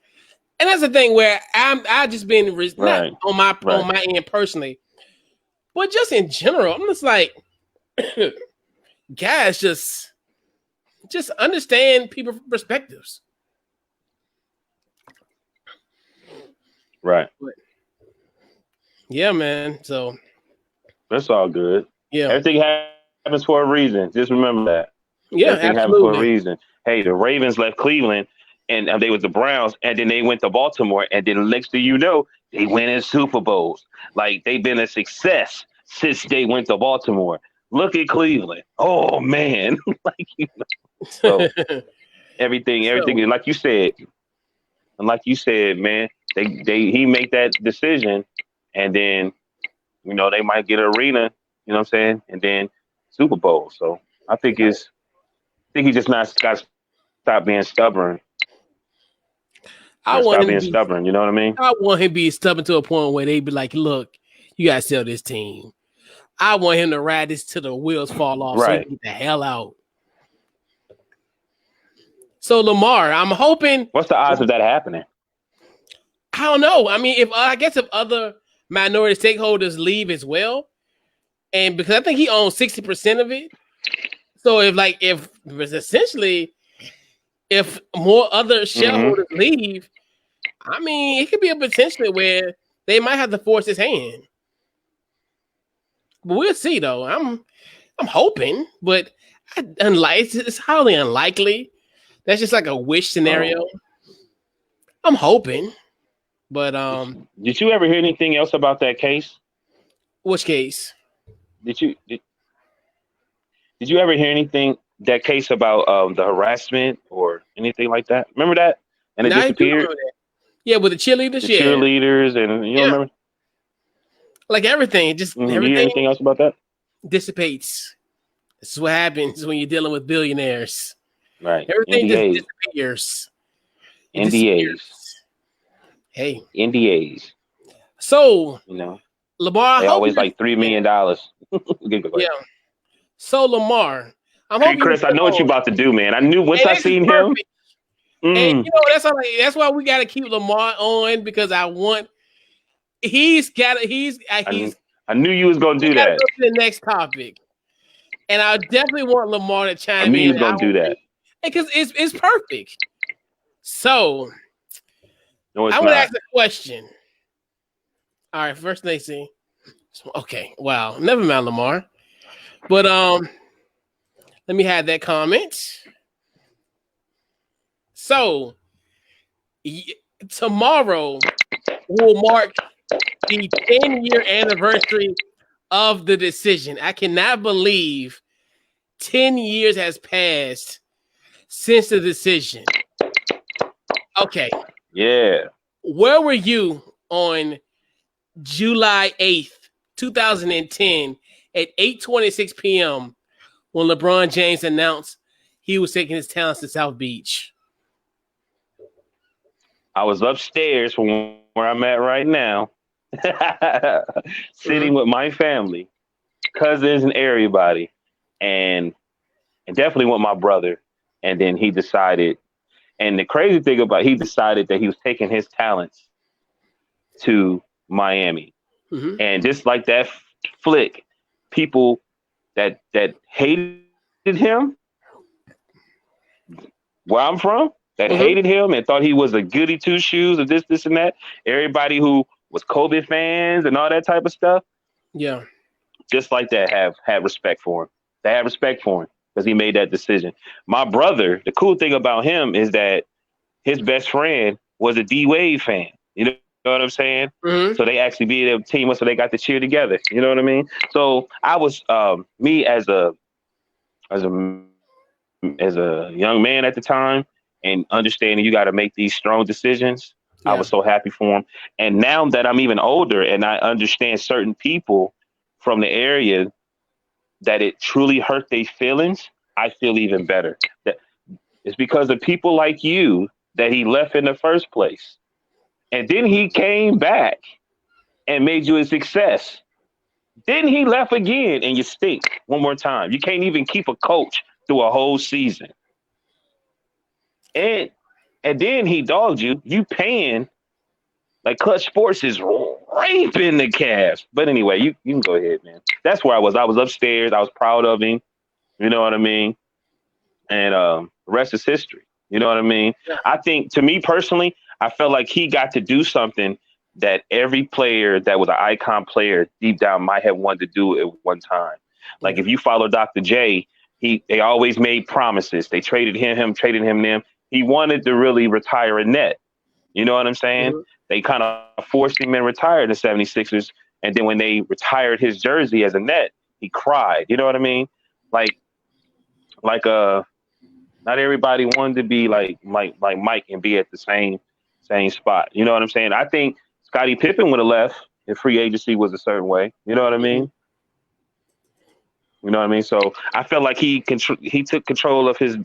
A: And that's the thing where I just been not on my end personally, but just in general. I'm just like, guys, just understand people's perspectives.
B: Right.
A: Yeah, man. So
B: that's all good.
A: Yeah.
B: Everything happens for a reason. Just remember that.
A: Yeah,
B: everything happens for a reason. Hey, the Ravens left Cleveland and they was the Browns, and then they went to Baltimore, and then next thing you know, they win in Super Bowls. Like they've been a success since they went to Baltimore. Look at Cleveland. Oh man. So everything, like you said, man, he make that decision, and then they might get an arena, you know what I'm saying, and then Super Bowl. So I think he just not got to stop being stubborn. Stop being stubborn. You know what I mean?
A: I want him to be stubborn to a point where they be like, "Look, you gotta sell this team." I want him to ride this till the wheels fall off, so he can get the hell out. So Lamar, I'm hoping.
B: What's the odds of that happening?
A: I don't know. I mean, if other minority stakeholders leave as well, and because I think he owns 60% of it, so if more other shareholders leave, I mean, it could be a potential where they might have to force his hand. But we'll see, though. I'm hoping, but it's highly unlikely. That's just like a wish scenario. I'm hoping, but
B: did you ever hear anything else about that case?
A: Which case?
B: Did you ever hear anything that case about the harassment or anything like that? Remember that? And it disappeared.
A: Yeah, with the cheerleaders.
B: Cheerleaders, and you don't remember?
A: Like everything, just everything.
B: You hear anything else about that?
A: Dissipates. This is what happens when you're dealing with billionaires.
B: Right.
A: Everything
B: NDAs.
A: just disappears.
B: NDAs.
A: Hey.
B: NDAs.
A: So Lamar,
B: they always like $3 million.
A: Yeah. So Lamar,
B: hey Chris, I know what you're about to do, man. I knew once I seen him.
A: And that's why we got to keep Lamar on, because I want.
B: I knew you was gonna do that.
A: Go to the next topic, and I definitely want Lamar to chime in.
B: I knew you was gonna do that
A: because it's perfect. So,
B: no,
A: I want to ask a question. All right, first they see. Okay, wow, never mind, Lamar. But let me have that comment. So, tomorrow will mark the 10-year anniversary of the decision. I cannot believe 10 years has passed since the decision. Okay.
B: Yeah.
A: Where were you on July 8th, 2010 at 8:26 p.m. when LeBron James announced he was taking his talents to South Beach?
B: I was upstairs from where I'm at right now, sitting with my family, cousins, and everybody, and definitely with my brother. And then he decided, and the crazy thing about he decided that he was taking his talents to Miami.
A: Mm-hmm.
B: And just like that flick, people that hated him, where I'm from, that hated him and thought he was a goody two shoes of this, and that. Everybody who was Kobe fans and all that type of stuff,
A: yeah,
B: just like that, had respect for him. They had respect for him because he made that decision. My brother, the cool thing about him is that his best friend was a D Wade fan. You know what I'm saying?
A: Mm-hmm.
B: So they actually be a team, so they got to cheer together. You know what I mean? So I was me as a young man at the time, and understanding you got to make these strong decisions.
A: Yeah.
B: I was so happy for him. And now that I'm even older and I understand certain people from the area that it truly hurt their feelings, I feel even better. That it's because of people like you that he left in the first place. And then he came back and made you a success. Then he left again and you stink one more time. You can't even keep a coach through a whole season. And then he dogged you. You paying like Clutch Sports is raping the Cavs. But anyway, you can go ahead, man. That's where I was. I was upstairs. I was proud of him. You know what I mean? And the rest is history. You know what I mean?
A: Yeah.
B: I think, to me personally, I felt like he got to do something that every player that was an icon player deep down might have wanted to do at one time. Like if you follow Dr. J, they always made promises. They traded him, them. He wanted to really retire a net. You know what I'm saying?
A: Mm-hmm.
B: They kind of forced him and retired the 76ers. And then when they retired his jersey as a net, he cried. You know what I mean? Like not everybody wanted to be like Mike and be at the same spot. You know what I'm saying? I think Scottie Pippen would have left if free agency was a certain way. You know what I mean? You know what I mean? So I felt like he took control of his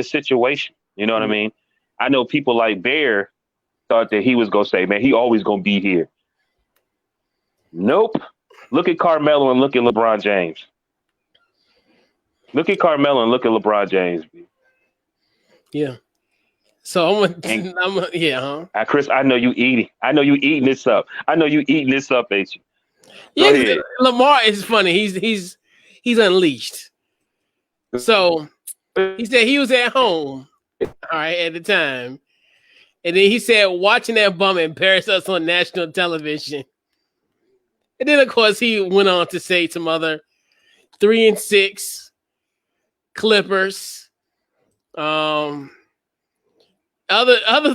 B: situation. You know what I mean? I know people like Bear thought that he was gonna say, man, he always gonna be here. Nope. Look at Carmelo and look at LeBron James. Look at Carmelo and look at LeBron James.
A: Yeah. So yeah, huh?
B: Chris, I know you eating. I know you eating this up. Ain't you?
A: Go ahead. Lamar is funny. He's unleashed. So he said he was at home, all right, at the time. And then he said, watching that bum embarrass us on national television. And then, of course, he went on to say some other 3-6 Clippers, other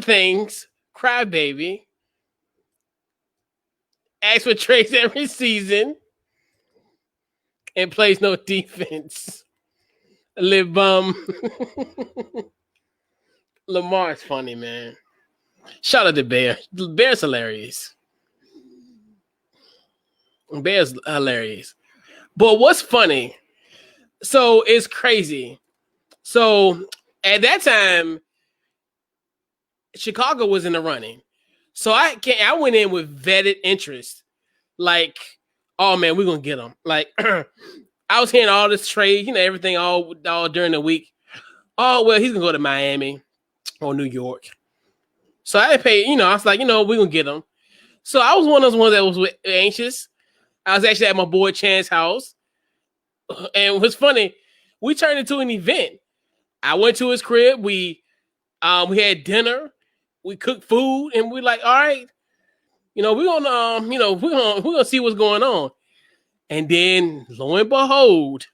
A: things, crybaby. Acts for trades every season and plays no defense. Live bum. Lamar's funny, man. Shout out to Bear. Bear's hilarious. Bear's hilarious. But what's funny? So it's crazy. So at that time, Chicago was in the running. So I went in with vetted interest. Like, oh man, we're gonna get him. Like I was hearing all this trade, everything all during the week. Oh, well, he's gonna go to Miami or New York. So I paid, I was like, we're gonna get him. So I was one of those ones that was anxious. I was actually at my boy Chan's house. And it was funny, we turned into an event. I went to his crib, we had dinner, we cooked food, and we're like, all right, we're gonna see what's going on. And then lo and behold,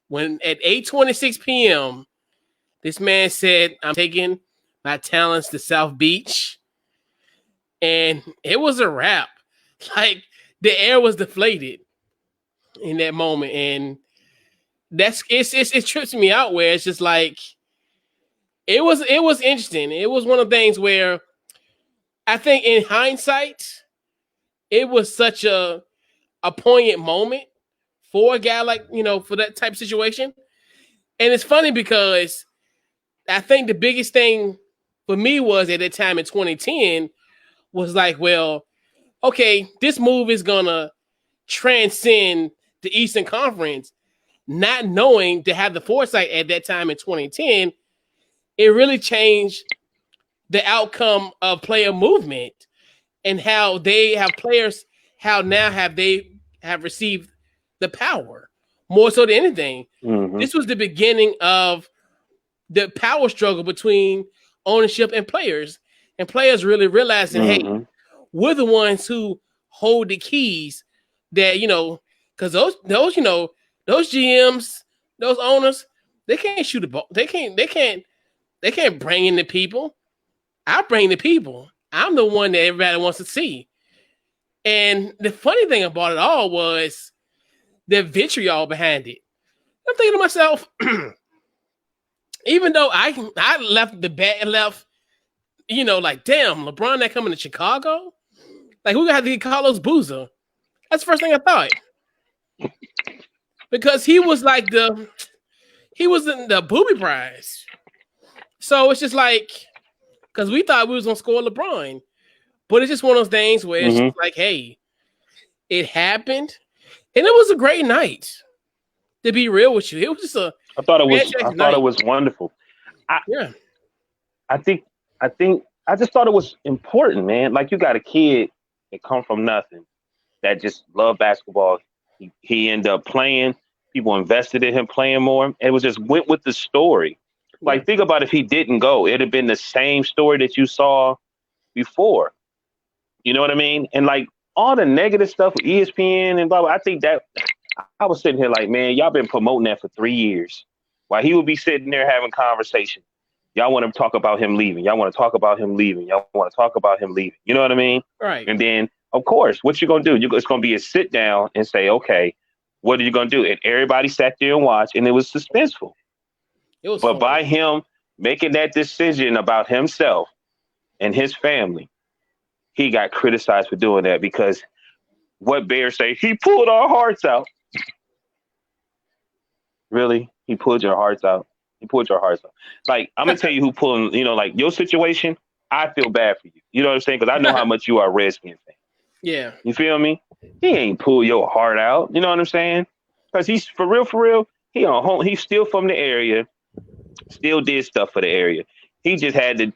A: when at 8:26 p.m., this man said, I'm taking my talents to South Beach. And it was a wrap. Like the air was deflated in that moment. And it trips me out where it's just like it was interesting. It was one of the things where I think in hindsight, it was such a poignant moment for a guy like, for that type of situation. And it's funny because I think the biggest thing for me was at that time in 2010 was like, well, okay, this move is gonna transcend the Eastern Conference. Not knowing to have the foresight at that time in 2010, it really changed the outcome of player movement and how they have players, how now have they have received the power more so than anything.
B: Mm-hmm.
A: This was the beginning of the power struggle between ownership and players really realizing,
B: Mm-hmm.
A: hey, we're the ones who hold the keys. That because those GMs, those owners, they can't shoot a ball. They can't bring in the people. I bring the people. I'm the one that everybody wants to see. And the funny thing about it all was the vitriol behind it. I'm thinking to myself, even though I left the bat and left, like, damn, LeBron not coming to Chicago? Like, who got to get Carlos Boozer? That's the first thing I thought. Because he was like he was in the booby prize. So it's just like, because we thought we was going to score LeBron. But it's just one of those things where it's just like, hey, it happened. And it was a great night. To be real with you. It was just
B: I thought it was wonderful. I just thought it was important, man. Like, you got a kid that come from nothing that just loved basketball. He ended up playing. People invested in him playing more. It was just went with the story. Like, think about if he didn't go, it'd have been the same story that you saw before. You know what I mean? And like all the negative stuff with ESPN and blah, blah, I think that I was sitting here like, man, y'all been promoting that for 3 years. While he would be sitting there having conversation. Y'all want to talk about him leaving. Y'all want to talk about him leaving. Y'all want to talk about him leaving. You know what I mean?
A: Right.
B: And then, of course, what you're going to do, it's going to be a sit down and say, okay, what are you going to do? And everybody sat there and watched, and it was suspenseful. But
A: fun.
B: by him making that decision about himself and his family, he got criticized for doing that because what Bear say, he pulled our hearts out. Really? He pulled your hearts out. He pulled your hearts out. Like, I'm going to tell you who pulling, like your situation, I feel bad for you. You know what I'm saying? Because I know how much you are a Redskins fan.
A: Yeah.
B: You feel me? He ain't pull your heart out. You know what I'm saying? Because he's, for real, he on home. He's still from the area, still did stuff for the area. He just had to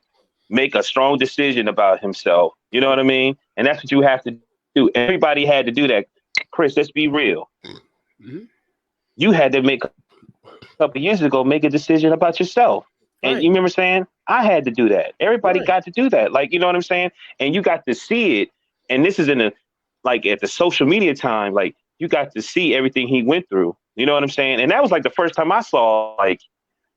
B: make a strong decision about himself. You know what I mean? And that's what you have to do. Everybody had to do that. Chris, let's be real. Mm-hmm. You had to make a couple of years ago, make a decision about yourself. And you remember saying, I had to do that. Everybody got to do that. Like, you know what I'm saying? And you got to see it. And this is at the social media time, like you got to see everything he went through. You know what I'm saying? And that was like the first time I saw, like,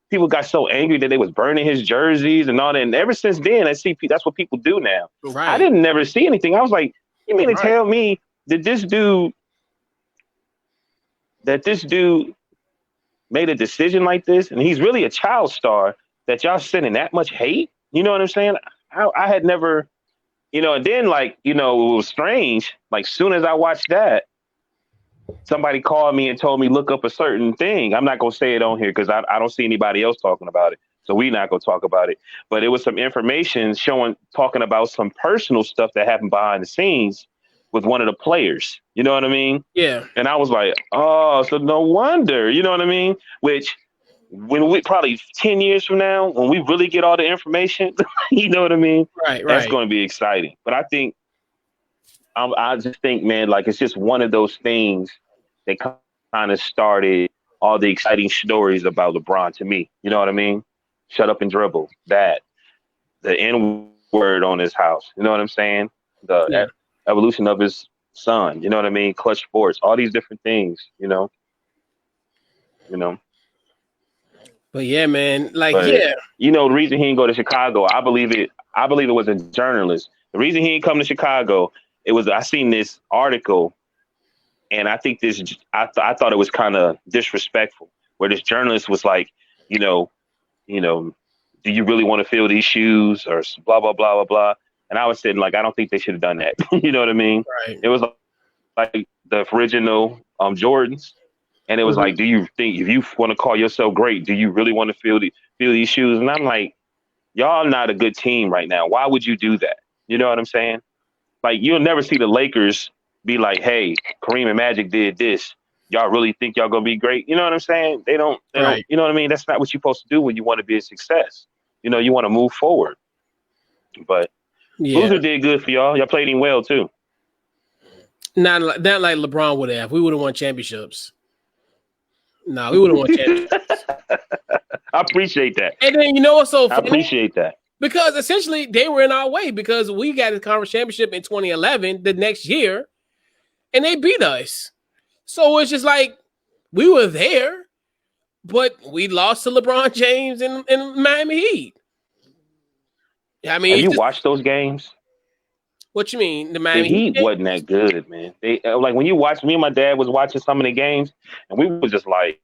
B: people got so angry that they was burning his jerseys and all that. And ever since then, that's what people do now.
A: Right.
B: I didn't never see anything. I was like, you mean to tell me that this dude made a decision like this, and he's really a child star, that y'all sending that much hate? You know what I'm saying? I had never, and then, like, it was strange. Like, soon as I watched that, somebody called me and told me, look up a certain thing. I'm not going to say it on here because I don't see anybody else talking about it. So we're not going to talk about it. But it was some information talking about some personal stuff that happened behind the scenes with one of the players. You know what I mean?
A: Yeah.
B: And I was like, oh, so no wonder. You know what I mean? Which, when we probably 10 years from now, when we really get all the information, you know what I mean?
A: Right.
B: That's going to be exciting. But I just think, man, like, it's just one of those things that kind of started all the exciting stories about LeBron to me. You know what I mean? Shut up and dribble. That. The N-word on his house. You know what I'm saying? The evolution of his son. You know what I mean? Clutch Sports. All these different things, You know?
A: But yeah, man. Like,
B: the reason he didn't go to Chicago, I believe it was a journalist. The reason he didn't come to Chicago, I seen this article, and I think I thought it was kind of disrespectful, where this journalist was like, do you really want to fill these shoes, or blah, blah, blah, blah, blah. And I was saying, like, I don't think they should have done that. You know what I mean?
A: Right.
B: It was like the original Jordans. And it was like, do you think, if you want to call yourself great, do you really want to feel these shoes? And I'm like, y'all not a good team right now. Why would you do that? You know what I'm saying? Like, you'll never see the Lakers be like, hey, Kareem and Magic did this. Y'all really think y'all gonna be great? You know what I'm saying? They don't,
A: Right.
B: you know what I mean? That's not what you're supposed to do when you want to be a success. You know, you want to move forward. But Loser did good for y'all. Y'all played him well too.
A: Not like LeBron would have. We would have won championships. No, we would have won championships.
B: I appreciate that.
A: And then you know what's so funny?
B: I appreciate that.
A: Because essentially they were in our way because we got the conference championship in 2011 the next year, and they beat us. So it's just like we were there, but we lost to LeBron James and Miami Heat. I mean,
B: have you watched those games?
A: What you mean? The Miami
B: Heat wasn't that good, man. They like when you watch. Me and my dad was watching some of the games, and we were just like,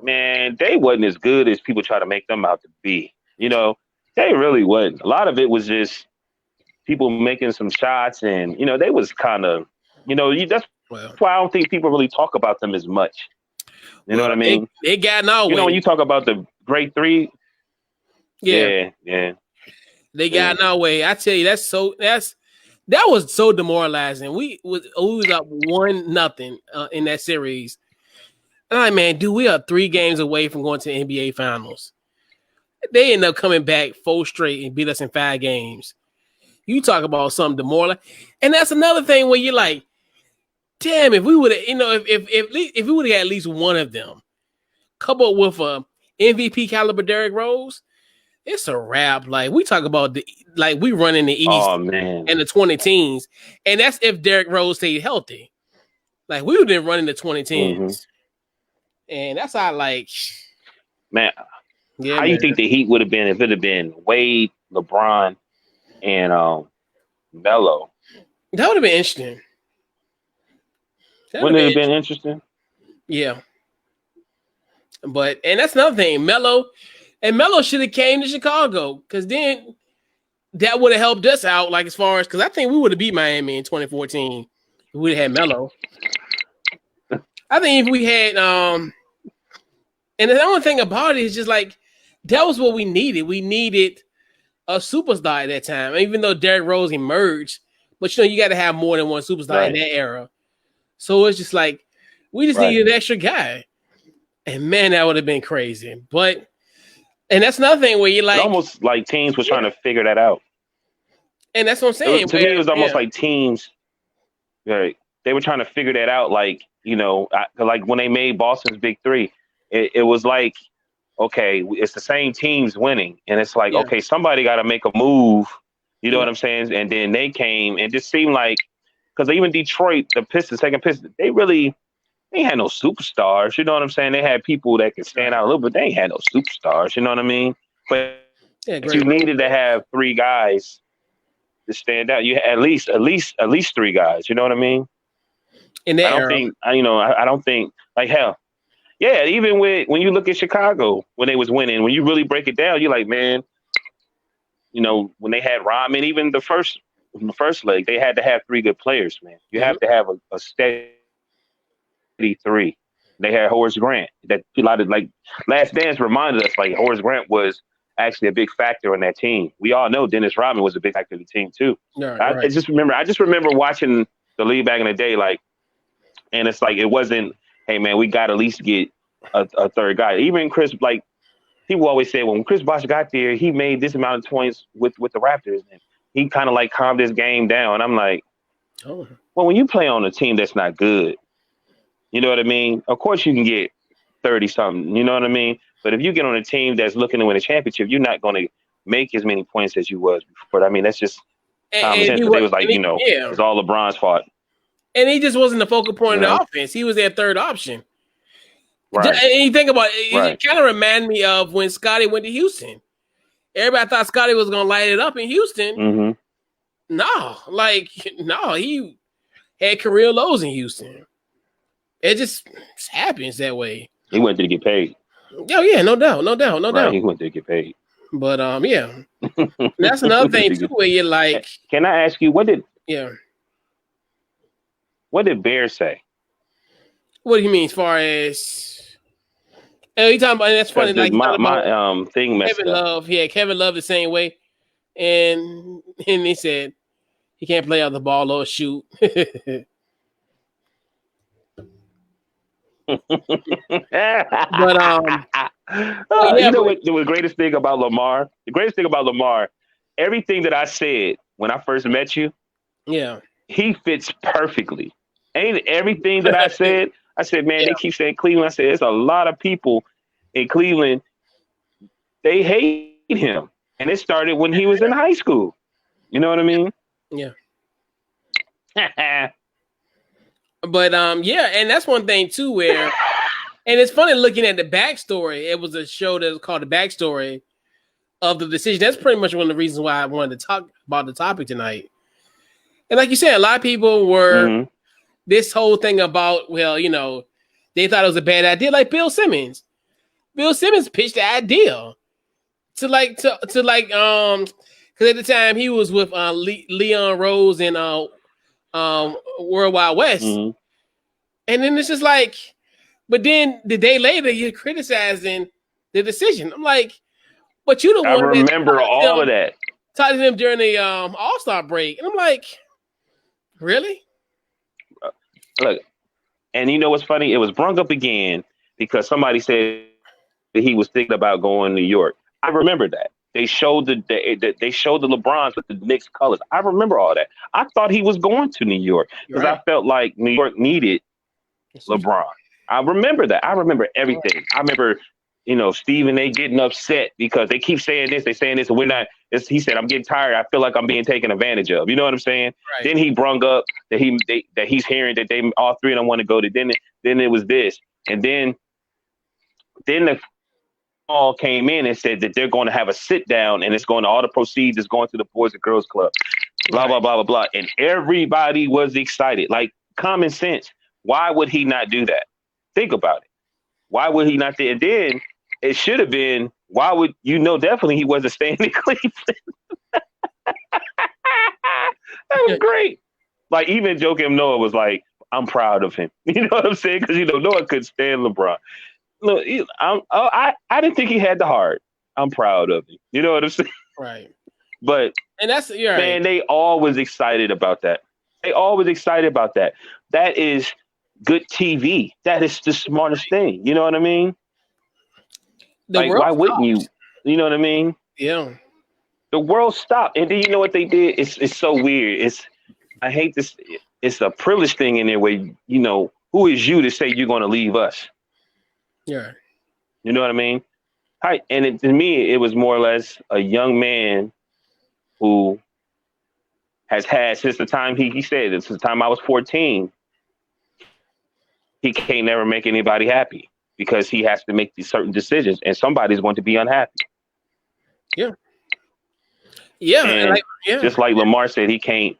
B: man, they wasn't as good as people try to make them out to be. You know, they really wasn't. A lot of it was just people making some shots, and you know, they was kind of, you know, that's why I don't think people really talk about them as much. You know what I mean?
A: They got in our way.
B: You know, when you talk about the great three, yeah.
A: They got in our way. I tell you, that was so demoralizing. We was up 1-0 in that series. And I'm like, man, dude, we are 3 games away from going to the NBA Finals. They end up coming back 4 straight and beat us in 5 games. You talk about something demoralizing. And that's another thing where you're like, damn, if we would have, you know, if we would have had at least one of them, coupled with a MVP caliber Derrick Rose, it's a wrap. Like we talk about we run in the East and the 20 teams, and that's if Derrick Rose stayed healthy. Like we would have been running the 20 teams, and that's how
B: man. How you think the Heat would have been if it had been Wade, LeBron, and Melo?
A: That would have been interesting.
B: Wouldn't it have been interesting?
A: Yeah, and that's another thing. Melo should have came to Chicago because then that would have helped us out. Like as far as because I think we would have beat Miami in 2014 if we had Melo. I think if we had and the only thing about it is just like that was what we needed. We needed a superstar at that time, even though Derrick Rose emerged. But you know, you got to have more than one superstar in that era. So it's just like we just needed an extra guy, and man, that would have been crazy. And that's another thing where you like,
B: it's almost like teams were trying to figure that out.
A: And that's what I'm saying.
B: To me, it was almost like teams, right? They were trying to figure that out. Like, you know, like when they made Boston's Big Three, it was like, okay, it's the same teams winning. And it's like, okay, somebody got to make a move. You know what I'm saying? And then they came and it just seemed like, because even Detroit, the Pistons, second Pistons, they had no superstars. You know what I'm saying? They had people that could stand out a little, but they ain't had no superstars. You know what I mean? But you needed to have 3 guys to stand out. You had at least 3 guys. You know what I mean? I don't think like hell. Yeah, even when you look at Chicago when they was winning, when you really break it down, you're like, man, you know, when they had Rodman, even the first leg, they had to have 3 good players, man. You have to have a steady 3. They had Horace Grant. That a lot of like Last Dance reminded us like Horace Grant was actually a big factor in that team. We all know Dennis Rodman was a big factor in the team too. I just remember watching the league back in the day, like, and it's like it wasn't, hey man, we got to at least get a 3rd guy. Even Chris, like people always say, when Chris Bosh got there, he made this amount of points with the Raptors, and he kind of like calmed his game down. And I'm like, well, when you play on a team that's not good, you know what I mean? Of course you can get 30 something, you know what I mean? But if you get on a team that's looking to win a championship, you're not going to make as many points as you was before. I mean, that's just common sense. They was like, it's all LeBron's fault.
A: And he just wasn't the focal point of the offense. He was their 3rd option. Right. And you think about it, it kind of reminded me of when Scottie went to Houston. Everybody thought Scottie was going to light it up in Houston.
B: Mm-hmm.
A: No, he had career lows in Houston. It just happens that way.
B: He went there to get paid.
A: Oh yeah, no doubt.
B: He went there to get paid.
A: But yeah. That's another thing too, where you're like,
B: can I ask you what did Bear say?
A: What do you mean as far as? Oh, you talking about? And that's funny.
B: Because
A: Like you
B: my
A: talking about
B: thing messed
A: Kevin
B: up.
A: Love. Yeah, Kevin Love the same way, and he said he can't play out the ball or shoot. But
B: You know what the greatest thing about Lamar? The greatest thing about Lamar, everything that I said when I first met you,
A: yeah,
B: he fits perfectly. Ain't everything that I said? I said, man, they keep saying Cleveland. I said, there's a lot of people in Cleveland, they hate him. And it started when he was in high school. You know what I mean?
A: Yeah. But yeah, and that's one thing too where and it's funny looking at the backstory. It was a show that was called The Backstory of the Decision. That's pretty much one of the reasons why I wanted to talk about the topic tonight. And like you said, a lot of people were this whole thing about, well, they thought it was a bad idea, like Bill Simmons. Bill Simmons pitched the idea because at the time he was with Leon Rose and World Wide West.
B: Mm-hmm.
A: And then it's just like, but then the day later, you're criticizing the decision. I'm like, but you the one.
B: I remember all of that.
A: Talked to them during the All-Star break. And I'm like, really?
B: Look, and you know what's funny? It was brung up again because somebody said that he was thinking about going to New York. I remember that. They showed the LeBrons with the Knicks colors. I remember all that. I thought he was going to New York because I felt like New York needed LeBron. I remember that. I remember everything. I remember, Stephen A getting upset because they keep saying this, they saying this, and we're not. He said, "I'm getting tired. I feel like I'm being taken advantage of." You know what I'm saying? Right. Then he brung up that he's hearing that they all three of them want to go to. Then it was this, and then the all came in and said that they're going to have a sit down, and it's going to all the proceeds is going to the Boys and Girls Club. Blah blah blah blah blah, and everybody was excited. Like common sense. Why would he not do that? Think about it. Why would he not do it? And then it should have been, why would definitely he wasn't staying in Cleveland. That was great. Like even Joakim Noah was like, I'm proud of him. You know what I'm saying? Because Noah couldn't stand LeBron. Look, I didn't think he had the heart. I'm proud of him. You know what I'm saying?
A: Right.
B: But man, they always excited about that. They always excited about that. That is good TV. That is the smartest thing. You know what I mean? Why wouldn't you? You know what I mean?
A: Yeah.
B: The world stopped. And then you know what they did? It's so weird. I hate this. It's a privilege thing in there where, who is you to say you're going to leave us?
A: Yeah.
B: You know what I mean? And to me, it was more or less a young man who has had since the time he said it, since the time I was 14, he can't never make anybody happy because he has to make these certain decisions, and somebody's going to be unhappy.
A: Yeah. Yeah.
B: And just like Lamar said, he can't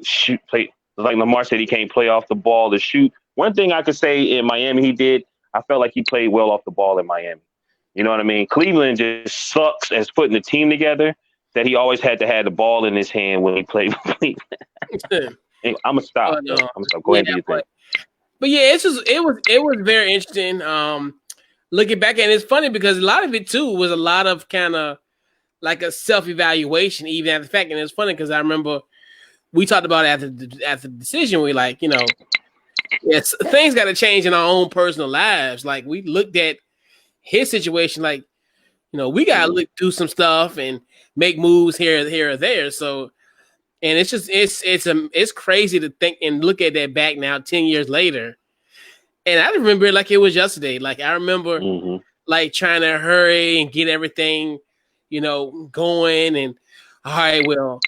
B: play. Like Lamar said, he can't play off the ball to shoot. One thing I could say in Miami, he did. I felt like he played well off the ball in Miami. You know what I mean? Cleveland just sucks as putting the team together. That he always had to have the ball in his hand when he played with Cleveland. I'm gonna stop. I'm gonna stop. Go ahead and do your thing.
A: But yeah, it was very interesting. Looking back, and it's funny because a lot of it too was a lot of kind of like a self-evaluation, even after the fact. And it's funny because I remember we talked about it after the decision. We like, yes, things got to change in our own personal lives. Like we looked at his situation, like we gotta do some stuff and make moves here or there. So, and it's just it's crazy to think and look at that back now 10 years later. And I remember it like it was yesterday. Like I remember like trying to hurry and get everything, going. And all right, well,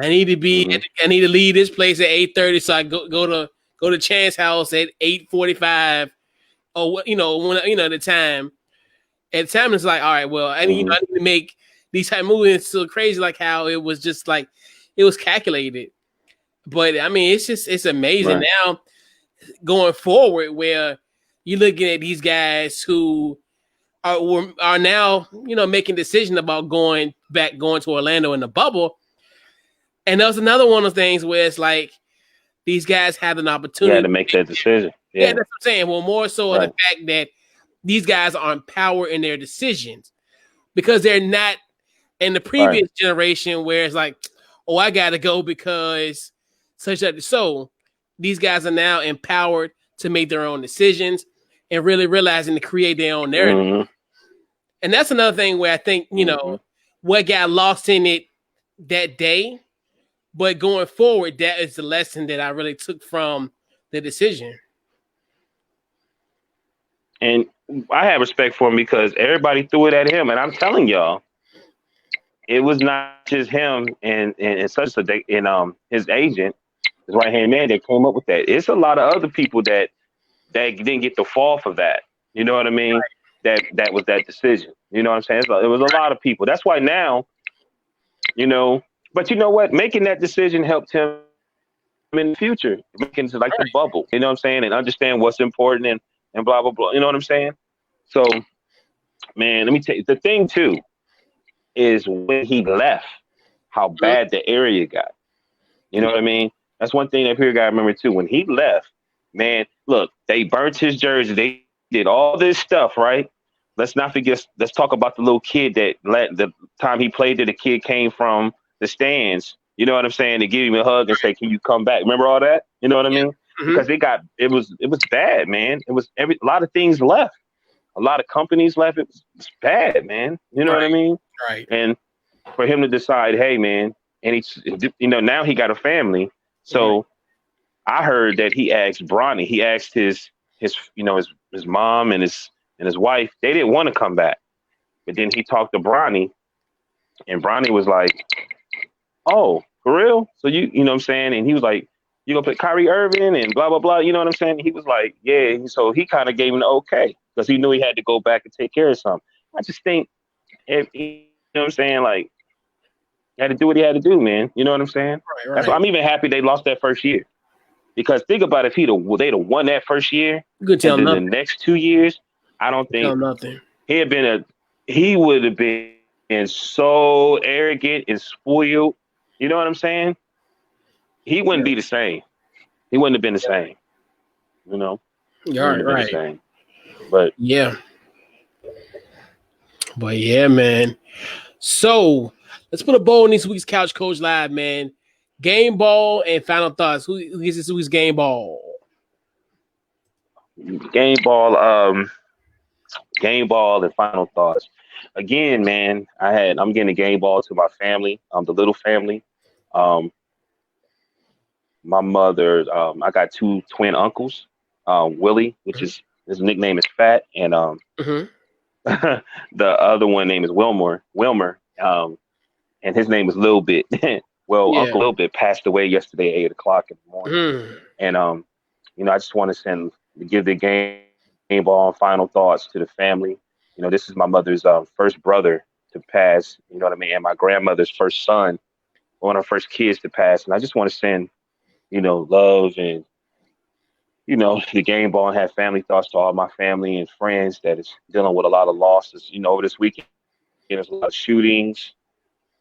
A: I need to leave this place at 8:30, so I go to Chan's house at 8:45, or when the time. At the time, it's like, all right, well, I need to make these type of moves. It's so crazy, like how it was just like it was calculated. But I mean, it's amazing now going forward where you're looking at these guys who are now making decisions about going back going to Orlando in the bubble. And that was another one of those things where it's like these guys had an opportunity.
B: You had to make that decision.
A: Yeah, that's what I'm saying. Well, more so
B: Right.
A: the fact that these guys are empowered in their decisions because they're not in the previous generation where it's like, oh, I got to go because such that. So these guys are now empowered to make their own decisions and really realizing to create their own narrative.
B: Mm-hmm.
A: And that's another thing where I think, you know, what got lost in it that day, but going forward, that is the lesson that I really took from the decision.
B: And I have respect for him because everybody threw it at him. And I'm telling y'all, it was not just him and such a his agent, his right hand man that came up with that. It's a lot of other people that didn't get the fall for that. You know what I mean? Right. That was that decision. You know what I'm saying? It was a lot of people. That's why now, you know, but you know what? Making that decision helped him in the future, making it like the bubble. You know what I'm saying? And understand what's important and blah, blah, blah. You know what I'm saying? So, man, let me tell you, the thing too is when he left, how bad the area got. You know what I mean? That's one thing that people got to remember too. When he left, man, look, they burnt his jersey. They did all this stuff, right? Let's not forget. Let's talk about the little kid that the time he played there, the kid came from the stands. You know what I'm saying? To give him a hug and say, "Can you come back?" Remember all that? You know what I mean? Mm-hmm. Because it was bad, man. It was a lot of things left. A lot of companies left. It was bad, man. You know what I mean?
A: Right.
B: And for him to decide, hey, man, and now he got a family. So I heard that he asked Bronny. He asked his mom and his wife. They didn't want to come back, but then he talked to Bronny, and Bronny was like, "Oh, for real? So you know what I'm saying?" And he was like, "You gonna put Kyrie Irving and blah blah blah." You know what I'm saying? He was like, "Yeah." So he kind of gave him the okay because he knew he had to go back and take care of something. I just think, you know what I'm saying? Like, he had to do what he had to do, man. You know what I'm saying? Right. That's why I'm even happy they lost that first year. Because think about if they'd have won that first year, and then the next 2 years, I don't think he would have been so arrogant and spoiled. You know what I'm saying? He wouldn't be the same. He wouldn't have been the same. You know?
A: You're right.
B: The same. But
A: yeah. But yeah, man. So let's put a bow in this week's Couch Coach Live, man. Game ball and final thoughts. Who gets this week's game ball?
B: Game ball and final thoughts. Again, man, I'm getting a game ball to my family, the little family. My mother, I got 2 twin uncles, Willie, which is his nickname is Fat, and the other one name is Wilmer, and his name is Lil Bit. Well, Uncle Lil Bit passed away yesterday at 8:00 in the morning, and I just want to give the game ball and final thoughts to the family. You know, this is my mother's first brother to pass. You know what I mean, and my grandmother's first son, one of her first kids to pass, and I just want to send, love and, the game ball and have family thoughts to all my family and friends that is dealing with a lot of losses. Over this weekend, there's a lot of shootings.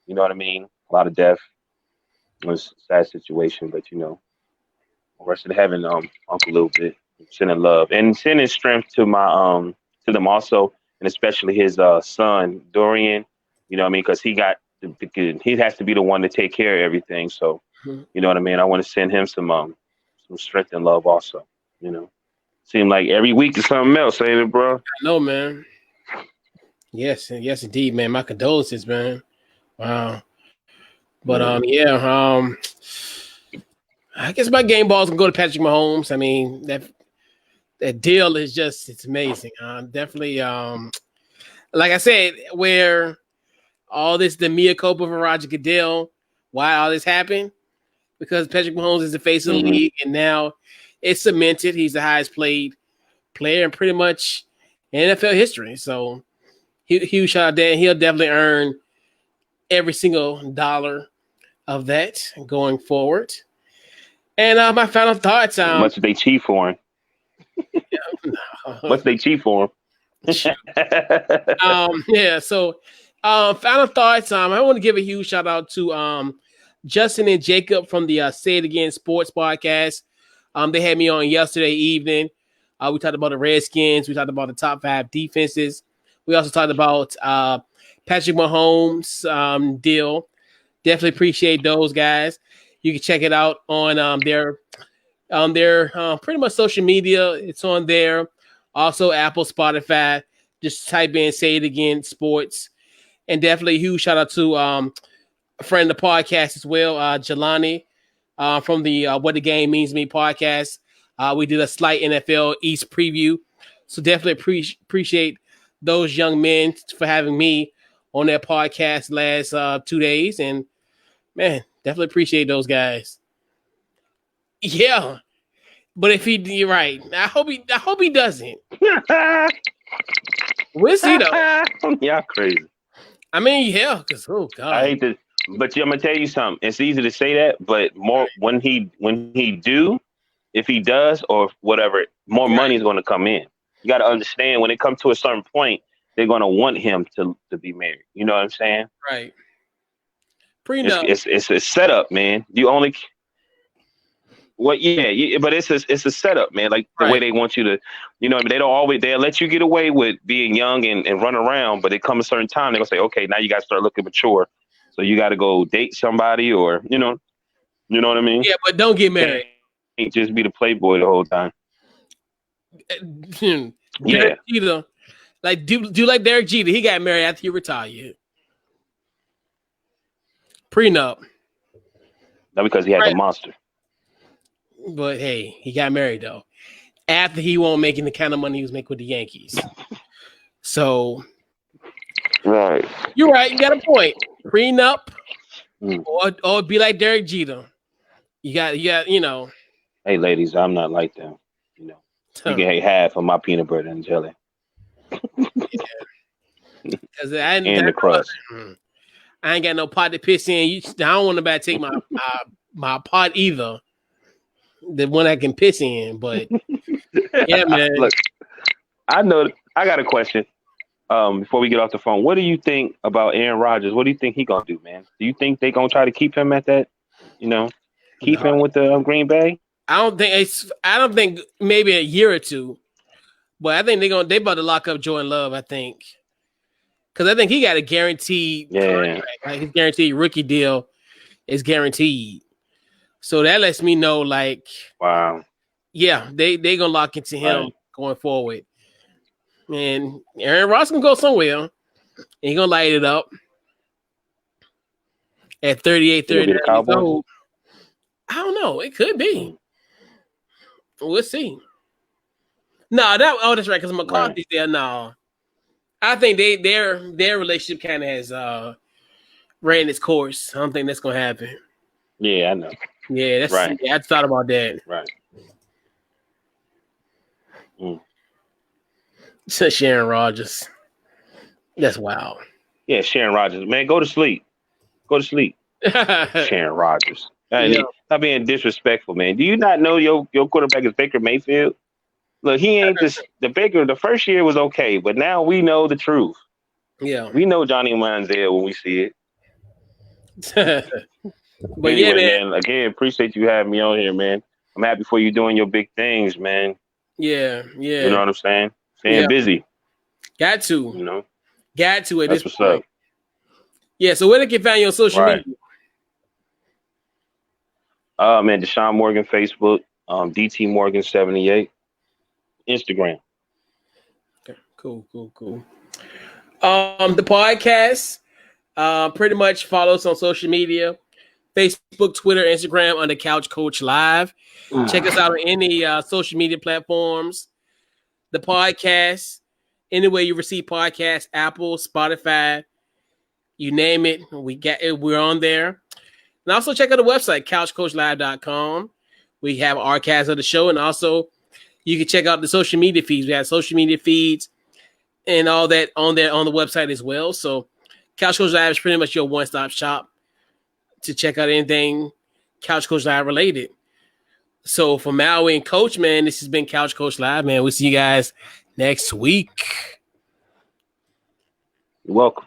B: You know what I mean? A lot of death. It was a sad situation, but rest in heaven, Uncle Lil Bit, sending love and sending strength to my to them also, and especially his son Dorian. You know what I mean? Because he has to be the one to take care of everything. So, you know what I mean? I want to send him some strength and love also. Seem like every week is something else, ain't it, bro?
A: I know, man. Yes, indeed, man. My condolences, man. Wow. But I guess my game ball's gonna go to Patrick Mahomes. I mean, that deal is it's amazing. Definitely, like I said, where all this the mea culpa for Roger Goodell, why all this happened, because Patrick Mahomes is the face of the league, and now it's cemented. He's the highest paid player in pretty much NFL history. So huge shout out there. He'll definitely earn every single dollar of that going forward. And my final thoughts.
B: Much they cheat for him. Much they cheat for him.
A: Yeah. So Final thoughts. I want to give a huge shout out to Justin and Jacob from the Say It Again Sports Podcast. They had me on yesterday evening. We talked about the Redskins. We talked about the top 5 defenses. We also talked about Patrick Mahomes deal. Definitely appreciate those guys. You can check it out on their pretty much social media. It's on there. Also Apple, Spotify. Just type in Say It Again Sports. And definitely a huge shout out to a friend of the podcast as well, Jelani, from the What the Game Means to Me podcast. We did a slight NFL East preview. So definitely appreciate those young men for having me on their podcast last 2 days. And, man, definitely appreciate those guys. Yeah. But if you're right. I hope he doesn't. We'll see, though.
B: Y'all crazy.
A: I mean, yeah, because, oh, God.
B: I hate to, but I'm going to tell you something. It's easy to say that, but more when he do, if he does or whatever, more money is going to come in. You got to understand when it comes to a certain point, they're going to want him to be married. You know what I'm saying?
A: Right. Prenup.
B: It's a setup, man. You only but it's a setup, man. Like the way they want you to, they don't always, they'll let you get away with being young and run around, but it comes a certain time, they're gonna say, okay, now you gotta start looking mature. So you gotta go date somebody or, you know what I mean?
A: Yeah, but don't get married.
B: Can't just be the playboy the whole time.
A: Derek Jeter, like do like Derek Jeter. He got married after he retired. Prenup.
B: Not because he had the monster.
A: But hey, he got married though. After he won't making the kind of money he was making with the Yankees. So
B: right.
A: You're right, you got a point. Prenup or be like Derek Jeter. You got
B: Hey ladies, I'm not like them. You can hate half of my peanut butter and jelly.
A: And
B: the crust.
A: I ain't got no pot to piss in. I don't want nobody to take my pot either. The one I can piss in, but yeah, man.
B: Look, I got a question. Before we get off the phone, what do you think about Aaron Rodgers? What do you think he gonna do, man? Do you think they gonna try to keep him at that? Keep him with the Green Bay?
A: I don't think maybe a year or two, but I think they about to lock up Jordan Love. I think because I think he got a guaranteed contract. Like his guaranteed rookie deal is guaranteed. So that lets me know, like,
B: wow,
A: yeah, they gonna lock into him going forward. And Aaron Rodgers gonna go somewhere, and he gonna light it up at 38, 39 years old. I don't know. It could be. We'll see. No, that's right. Because McCarthy's there. No, I think their relationship kind of has ran its course. I don't think that's gonna happen.
B: Yeah, I know.
A: Yeah, that's right. Yeah, I thought about that.
B: Right.
A: Says Sharon Rodgers. That's wild.
B: Yeah, Sharon Rodgers. Man, go to sleep. Go to sleep. Sharon Rodgers. Not being disrespectful, man. Do you not know your quarterback is Baker Mayfield? Look, he ain't the Baker. The first year was okay, but now we know the truth.
A: Yeah.
B: We know Johnny Manziel when we see it.
A: But anyway, man.
B: Again, appreciate you having me on here, man. I'm happy for you doing your big things, man.
A: Yeah.
B: You know what I'm saying? Staying busy.
A: Got to. Got to at
B: That's
A: this
B: point.
A: Up. Yeah, so where they can find you on social media?
B: Man, Deshaun Morgan, Facebook, DT Morgan 78, Instagram.
A: Okay, cool. The podcast, pretty much follow us on social media. Facebook, Twitter, Instagram under Couch Coach Live. Check us out on any social media platforms. The podcast, anywhere you receive podcasts, Apple, Spotify, you name it, we're on there. And also check out the website, couchcoachlive.com. We have archives of the show, and also you can check out the social media feeds. We have social media feeds and all that on there on the website as well. So Couch Coach Live is pretty much your one-stop shop to check out anything Couch Coach Live related. So for Maui and Coach, man, this has been Couch Coach Live, man. We'll see you guys next week.
B: You're welcome.